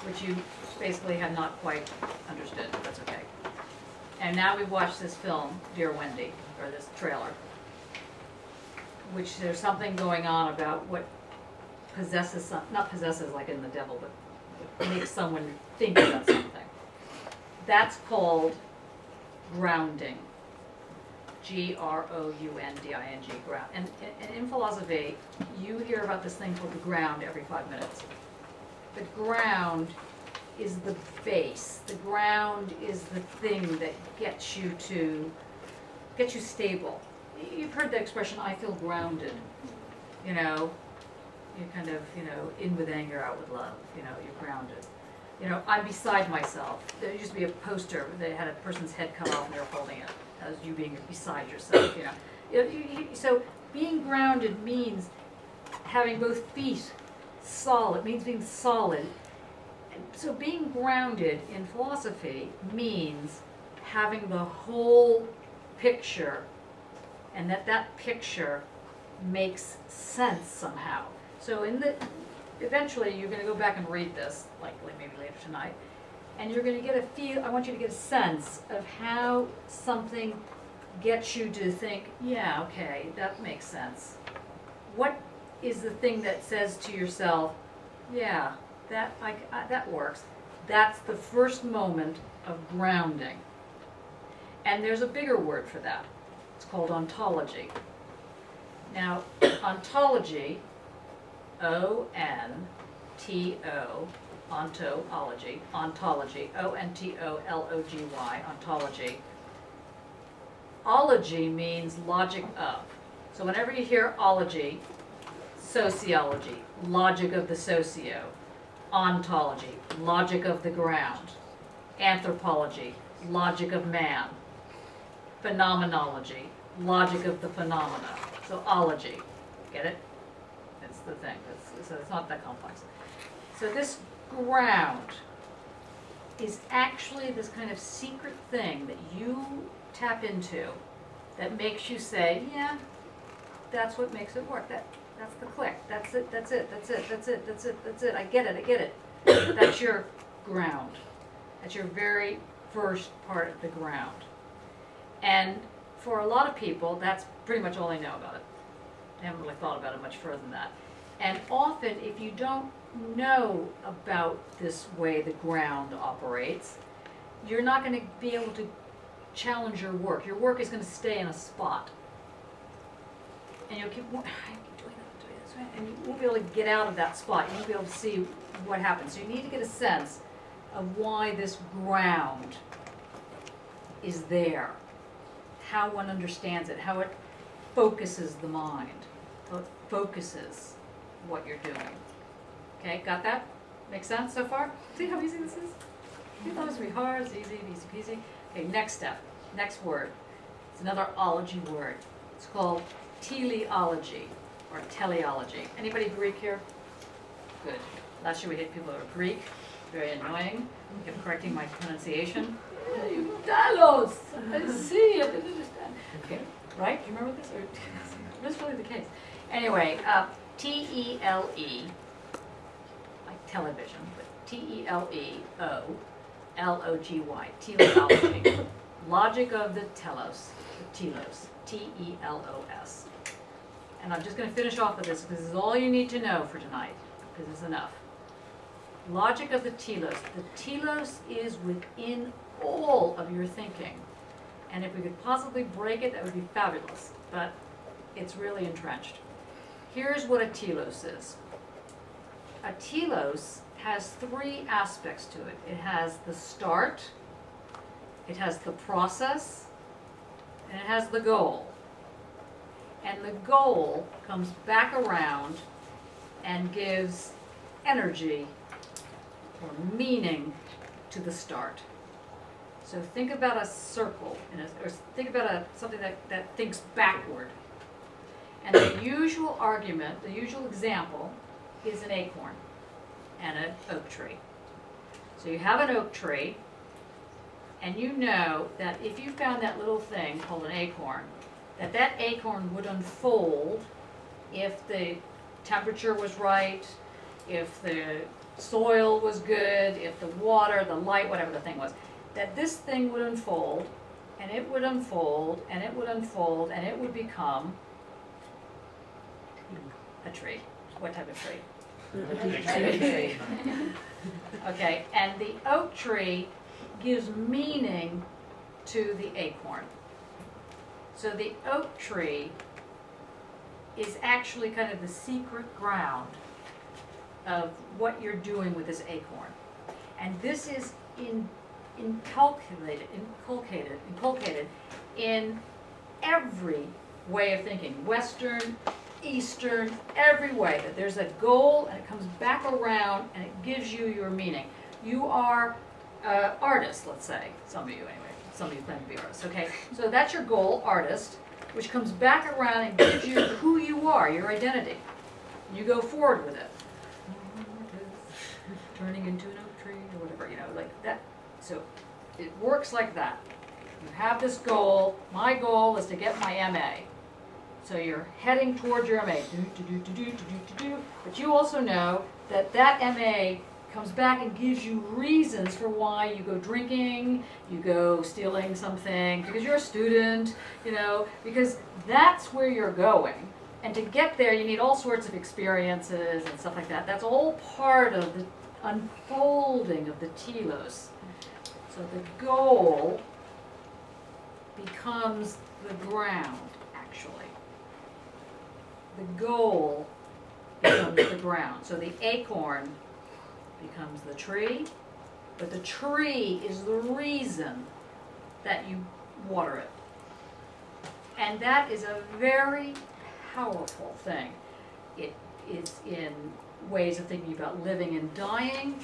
[SPEAKER 1] which you basically have not quite understood, but that's okay. And now we watched this film, Dear Wendy, or this trailer, which there's something going on about what possesses, not possesses like in the devil, but makes someone think about something. That's called grounding. G-R-O-U-N-D-I-N-G, ground. And in philosophy, you hear about this thing called the ground every 5 minutes. The ground is the base. The ground is the thing that gets you stable. You've heard the expression, I feel grounded. You know, you're kind of, in with anger, out with love. You're grounded. I'm beside myself. There used to be a poster that had a person's head cut off and they were holding it as you being beside yourself, So being grounded means having both feet solid. It means being solid. So being grounded in philosophy means having the whole picture, and that picture makes sense somehow. So eventually you're going to go back and read this, likely maybe later tonight, and you're going to get I want you to get a sense of how something gets you to think, yeah, okay, that makes sense. What is the thing that says to yourself, yeah, that works? That's the first moment of grounding. And there's a bigger word for that. It's called ontology. Now, ontology, O-N-T-O, ontology, O-N-T-O-L-O-G-Y, ontology. Ology means logic of. So whenever you hear ology, sociology, logic of the socio, ontology, logic of the ground, anthropology, logic of man, phenomenology, logic of the phenomena. So ology, get it? That's the thing. So it's not that complex. So this ground is actually this kind of secret thing that you tap into that makes you say, yeah, that's what makes it work. That's the click. That's it. I get it. That's your ground. That's your very first part of the ground. And for a lot of people, that's pretty much all they know about it. They haven't really thought about it much further than that. And often, if you don't know about this way the ground operates, you're not going to be able to challenge your work. Your work is going to stay in a spot. And you'll keep doing this. and you won't be able to get out of that spot. You won't be able to see what happens. So you need to get a sense of why this ground is there, how one understands it, how it focuses the mind, how it focuses what you're doing. Okay, got that? Make sense so far? See how easy this is? You thought it was gonna be hard, it's easy, easy peasy. Okay, next step, next word. It's another ology word. It's called teleology or teleology. Anybody Greek here? Good. Last year we had people who were Greek, very annoying. I kept correcting my pronunciation. Dalos! I see, I didn't understand. Okay, right? Do you remember this? Or this is really the case. Anyway, T-E-L-E, like television, but T-E-L-E-O, L-O-G-Y, teleology. Logic of the telos, the telos, T-E-L-O-S. And I'm just going to finish off with this because this is all you need to know for tonight, because it's enough. Logic of the telos. The telos is within all of your thinking. And if we could possibly break it, that would be fabulous. But it's really entrenched. Here's what a telos is. A telos has three aspects to it. It has the start, it has the process, and it has the goal. And the goal comes back around and gives energy or meaning to the start. So think about a circle, or think about something that thinks backward. And the usual argument, the usual example, is an acorn and an oak tree. So you have an oak tree, and you know that if you found that little thing called an acorn, that acorn would unfold if the temperature was right, if the soil was good, if the water, the light, whatever the thing was. That this thing would unfold, and it would unfold, and it would unfold, and it would become a tree. What type of tree? Okay, and the oak tree gives meaning to the acorn. So the oak tree is actually kind of the secret ground of what you're doing with this acorn. And this is inculcated in every way of thinking, Western, Eastern, every way, that there's a goal and it comes back around and it gives you your meaning. You are artists, let's say, some of you anyway, some of you plan to be artists, okay? So that's your goal, artist, which comes back around and gives you who you are, your identity. You go forward with it. Turning into an oak tree or whatever, you know, like that. So it works like that. You have this goal. My goal is to get my MA. So you're heading towards your MA. But you also know that that MA comes back and gives you reasons for why you go drinking, you go stealing something, because you're a student, you know, because that's where you're going. And to get there, you need all sorts of experiences and stuff like that. That's all part of the unfolding of the telos. So the goal becomes the ground, actually. The goal becomes the ground. So the acorn becomes the tree, but the tree is the reason that you water it. And that is a very powerful thing. It is in ways of thinking about living and dying.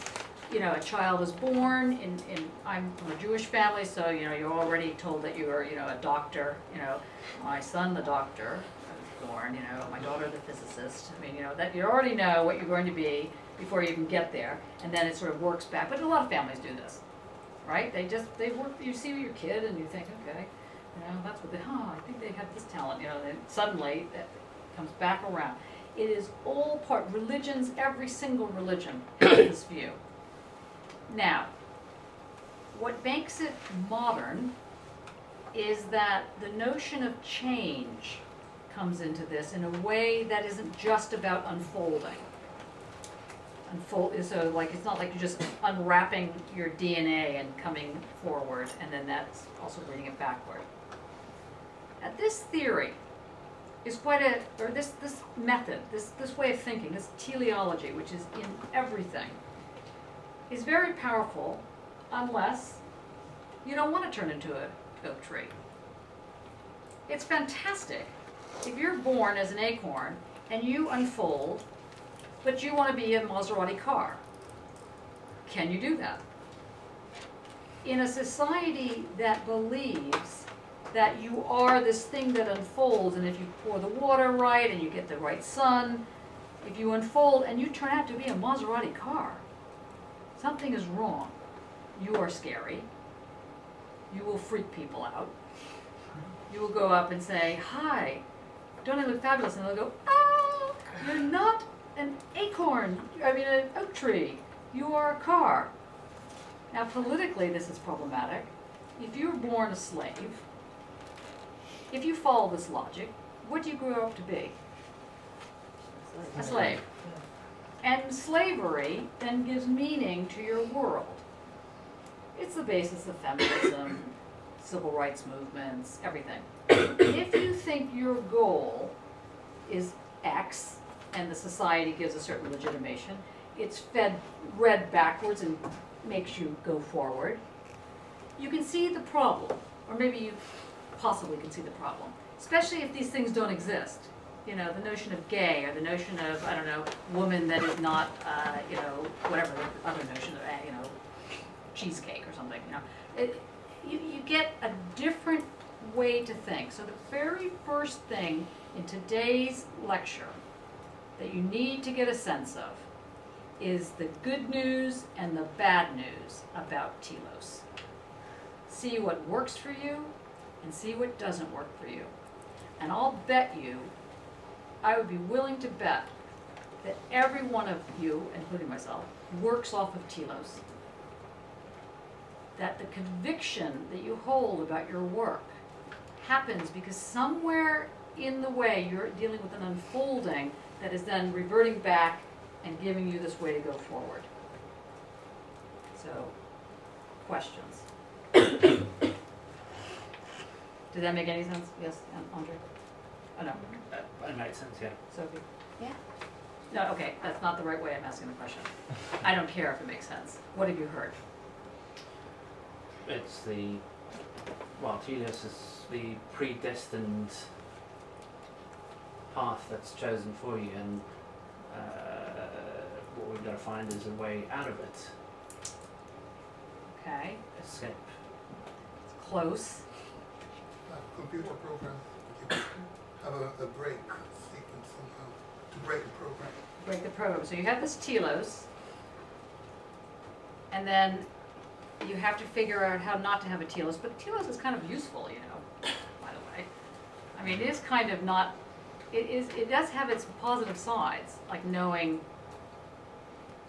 [SPEAKER 1] You know, a child is born I'm from a Jewish family, so, you know, you're already told that you are, you know, a doctor. You know, my son, the doctor, was born, you know, my daughter, the physicist. I mean, you know, that you already know what you're going to be before you even get there, and then it sort of works back. But a lot of families do this, right? They work, you see your kid and you think, okay, you know, that's what I think they have this talent, you know, then suddenly that comes back around. It is all part, religions, every single religion has this view. Now, what makes it modern is that the notion of change comes into this in a way that isn't just about unfolding. So like, it's not like you're just unwrapping your DNA and coming forward, and then that's also bringing it backward. Now, this theory is quite a, or this method, this way of thinking, this teleology, which is in everything, is very powerful unless you don't want to turn into an oak tree. It's fantastic if you're born as an acorn and you unfold, but you want to be a Maserati car. Can you do that? In a society that believes that you are this thing that unfolds, and if you pour the water right and you get the right sun, if you unfold and you turn out to be a Maserati car, something is wrong. You are scary. You will freak people out. You will go up and say, "Hi, don't I look fabulous?" And they'll go, "Oh, you're not an acorn, an oak tree. You are a car." Now, politically, this is problematic. If you were born a slave, if you follow this logic, what do you grow up to be? A slave. And slavery then gives meaning to your world. It's the basis of feminism, civil rights movements, everything. If you think your goal is X, and the society gives a certain legitimation, it's read backwards and makes you go forward, you can see the problem, or maybe you possibly can see the problem, especially if these things don't exist. You know, the notion of gay, or the notion of, I don't know, woman that is not, whatever the other notion of, cheesecake or something, you get a different way to think. So the very first thing in today's lecture that you need to get a sense of is the good news and the bad news about telos. See what works for you and see what doesn't work for you. And I'll bet you, I would be willing to bet that every one of you, including myself, works off of telos. That the conviction that you hold about your work happens because somewhere in the way you're dealing with an unfolding that is then reverting back and giving you this way to go forward. So, questions? Did that make any sense? Yes, Andre? Oh, no.
[SPEAKER 6] It makes sense, yeah.
[SPEAKER 1] Sophie?
[SPEAKER 14] Yeah.
[SPEAKER 1] No, okay, that's not the right way I'm asking the question. I don't care if it makes sense. What have you heard?
[SPEAKER 6] It's telos is the predestined path that's chosen for you, and what we've got to find is a way out of it.
[SPEAKER 1] Okay.
[SPEAKER 6] Escape.
[SPEAKER 1] It's close.
[SPEAKER 12] Computer program. You have a break sequence somehow to break the program.
[SPEAKER 1] Break the program. So you have this telos, and then you have to figure out how not to have a telos. But telos is kind of useful, by the way. I mean, it is kind of not, it does have its positive sides, like knowing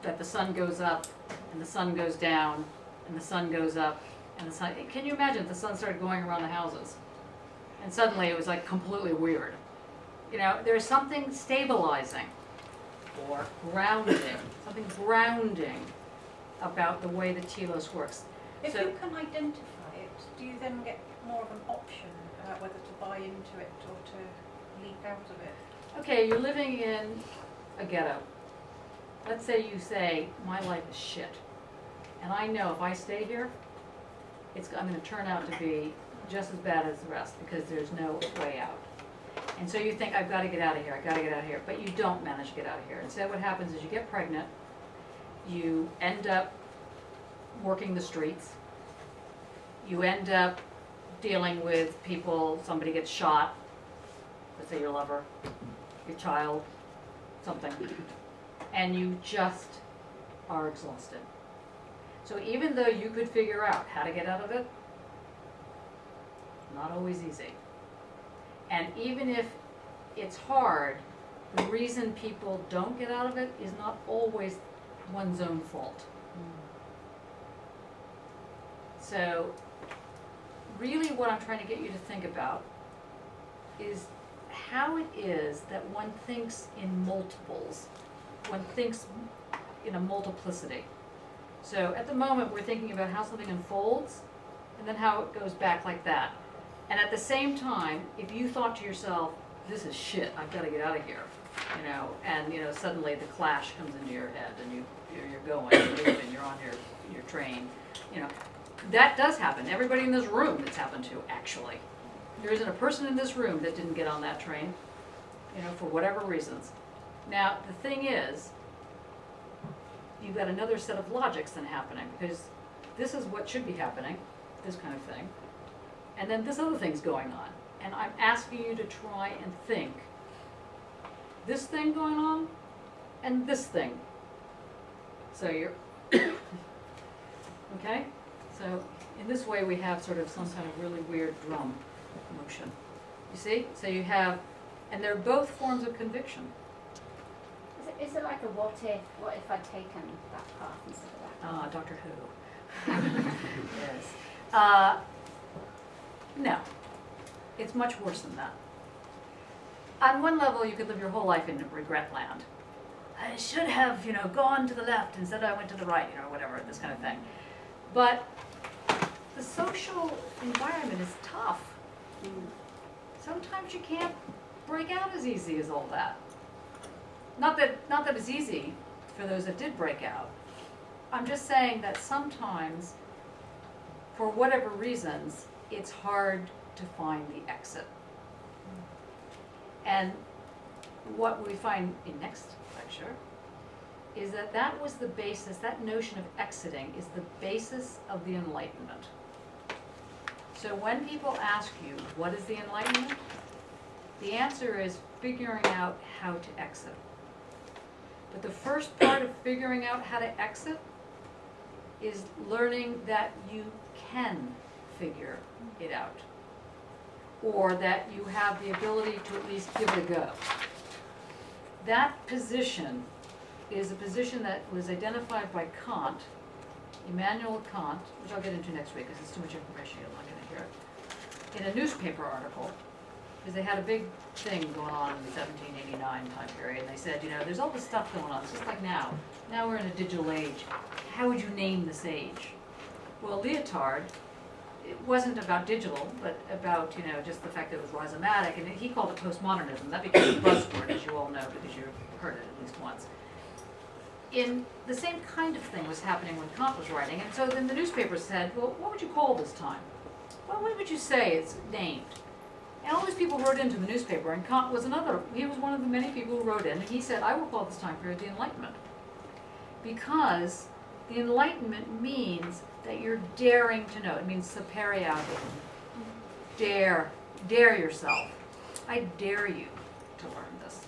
[SPEAKER 1] that the sun goes up, and the sun goes down, and the sun goes up, and the sun, can you imagine if the sun started going around the houses? And suddenly it was like completely weird. There's something stabilizing or grounding, something grounding about the way the telos works.
[SPEAKER 8] If you can identify it, do you then get more of an option about whether to buy into it or to leap out of it?
[SPEAKER 1] Okay, you're living in a ghetto. Let's say you say, my life is shit. And I know if I stay here, I'm going to turn out to be just as bad as the rest because there's no way out. And so you think, I've got to get out of here, I've got to get out of here. But you don't manage to get out of here. Instead what happens is you get pregnant, you end up working the streets, you end up dealing with people, somebody gets shot, let's say your lover, your child, something, and you just are exhausted. So even though you could figure out how to get out of it, not always easy. And even if it's hard, the reason people don't get out of it is not always one's own fault. So really what I'm trying to get you to think about is how it is that one thinks in multiples, one thinks in a multiplicity. So at the moment we're thinking about how something unfolds and then how it goes back like that. And at the same time, if you thought to yourself, this is shit, I've got to get out of here, you know, and, you know, suddenly the clash comes into your head and you're going, you're leaving, you're on your train, you know. That does happen. Everybody in this room it's happened to, actually. There isn't a person in this room that didn't get on that train, you know, for whatever reasons. Now, the thing is, you've got another set of logics then happening, because this is what should be happening, this kind of thing, and then this other thing's going on. And I'm asking you to try and think, this thing going on, and this thing. So you're, okay? So in this way we have sort of some kind of really weird drum motion. You see? So you have, and they're both forms of conviction.
[SPEAKER 14] Is it like a what if I'd taken that path instead of that?
[SPEAKER 1] Ah, Doctor Who. Yes. No. It's much worse than that. On one level, you could live your whole life in regret land. I should have, you know, gone to the left instead I went to the right, you know, whatever, this kind of thing. But the social environment is tough. Sometimes you can't break out as easy as all that. Not that it's easy for those that did break out. I'm just saying that sometimes, for whatever reasons, it's hard to find the exit. And what we find in next lecture is that that was the basis, that notion of exiting is the basis of the Enlightenment. So when people ask you, what is the Enlightenment? The answer is figuring out how to exit. But the first part of figuring out how to exit is learning that you can figure it out, or that you have the ability to at least give it a go. That position is a position that was identified by Kant, Immanuel Kant, which I'll get into next week because it's too much information, you're not going to hear it, in a newspaper article, because they had a big thing going on in the 1789 time period, and they said, you know, there's all this stuff going on, it's just like now. Now we're in a digital age. How would you name this age? Well, Lyotard, it wasn't about digital, but about, you know, just the fact that it was rhizomatic, and he called it postmodernism. That became a buzzword, as you all know, because you've heard it at least once. In the same kind of thing was happening when Kant was writing, and so then the newspaper said, well, what would you call this time? Well, what would you say it's named? And all these people wrote into the newspaper, and Kant was he was one of the many people who wrote in, and he said, I will call this time period the Enlightenment. Because the Enlightenment means that you're daring to know. It means superiority. Dare yourself. I dare you to learn this.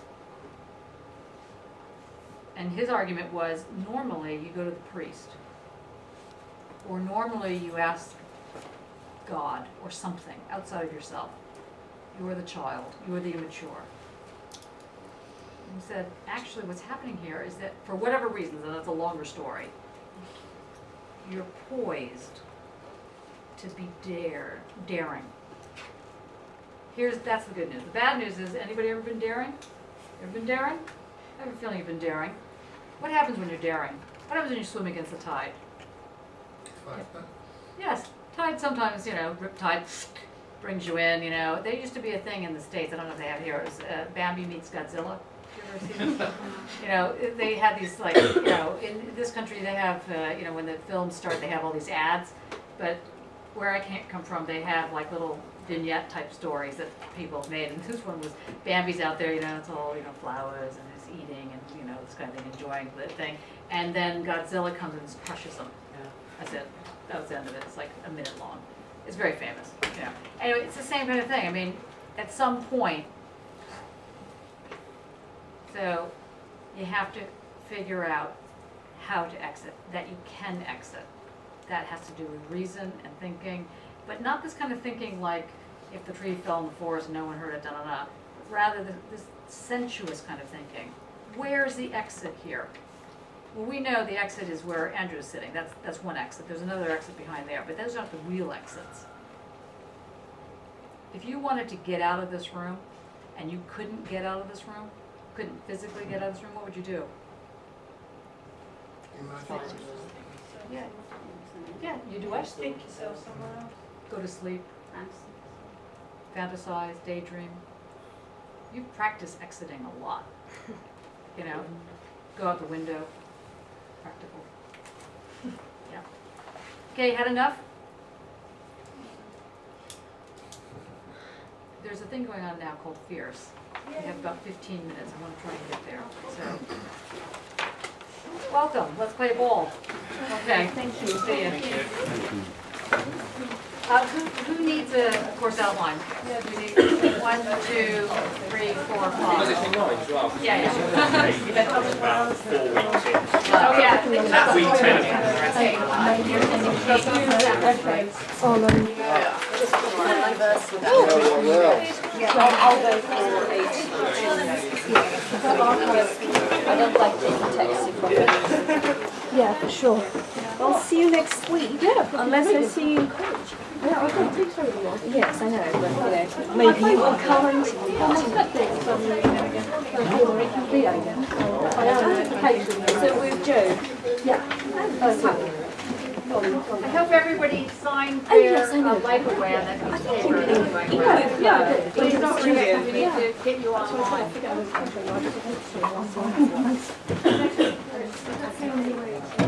[SPEAKER 1] And his argument was, normally you go to the priest, or normally you ask God or something outside of yourself. You're the child, you're the immature. And he said, actually what's happening here is that for whatever reasons, and that's a longer story, you're poised to be daring. That's the good news. The bad news is, anybody ever been daring? Ever been daring? I have a feeling you've been daring. What happens when you're daring? What happens when you swim against the tide? Yes, tide sometimes, you know, rip tide brings you in, you know. There used to be a thing in the States, I don't know if they have it here, it was Bambi meets Godzilla. Did you ever see this? You know, they had these, like, you know, in this country they have, you know, when the films start they have all these ads, but where I come from they have like little vignette type stories that people have made, and this one was Bambi's out there, you know, it's all, you know, flowers and it's eating and, you know, this kind of thing, enjoying the thing, and then Godzilla comes and just crushes them. Yeah. That's it. That was the end of it. It's like a minute long. It's very famous, you know. Anyway, it's the same kind of thing. I mean, at some point, so you have to figure out how to exit, that you can exit. That has to do with reason and thinking, but not this kind of thinking like if the tree fell in the forest and no one heard it, da-da-da. Rather, this sensuous kind of thinking. Where's the exit here? Well, we know the exit is where Andrew is sitting. That's one exit. There's another exit behind there, but those aren't the real exits. If you wanted to get out of this room, and you couldn't get out of this room, couldn't physically get out of this room, what would you do? Yeah. Yeah, you do what?
[SPEAKER 8] Think yourself somewhere else.
[SPEAKER 1] Go to sleep. Fantasize, daydream. you practice exiting a lot. You know, go out the window, practical. Yeah. Okay, had enough? There's a thing going on now called Fierce. We have about 15 minutes. I want to try and get there. So, welcome. Let's play ball. Okay. Thank you. See ya. Who needs a course outline? We need 1, 2, 3, 4, 5.
[SPEAKER 3] Was it in knowledge as well?
[SPEAKER 1] Yeah, yeah.
[SPEAKER 3] About 4 weeks in.
[SPEAKER 1] Oh, yeah.
[SPEAKER 3] At week
[SPEAKER 5] I'll go for 8. I don't like taking taxi from it.
[SPEAKER 2] Yeah, for sure.
[SPEAKER 5] I'll see you next week.
[SPEAKER 2] Yeah,
[SPEAKER 5] unless I see you in college.
[SPEAKER 2] Yeah, I don't think so anymore.
[SPEAKER 5] Yes, I know, but maybe you will come and see me. So with Joe?
[SPEAKER 2] Yeah.
[SPEAKER 1] I hope everybody signed
[SPEAKER 5] Oh,
[SPEAKER 1] their
[SPEAKER 5] yes, I know.
[SPEAKER 1] life away on that piece of paper.
[SPEAKER 5] Yeah.
[SPEAKER 1] Please don't forget, we need to get you online.
[SPEAKER 2] I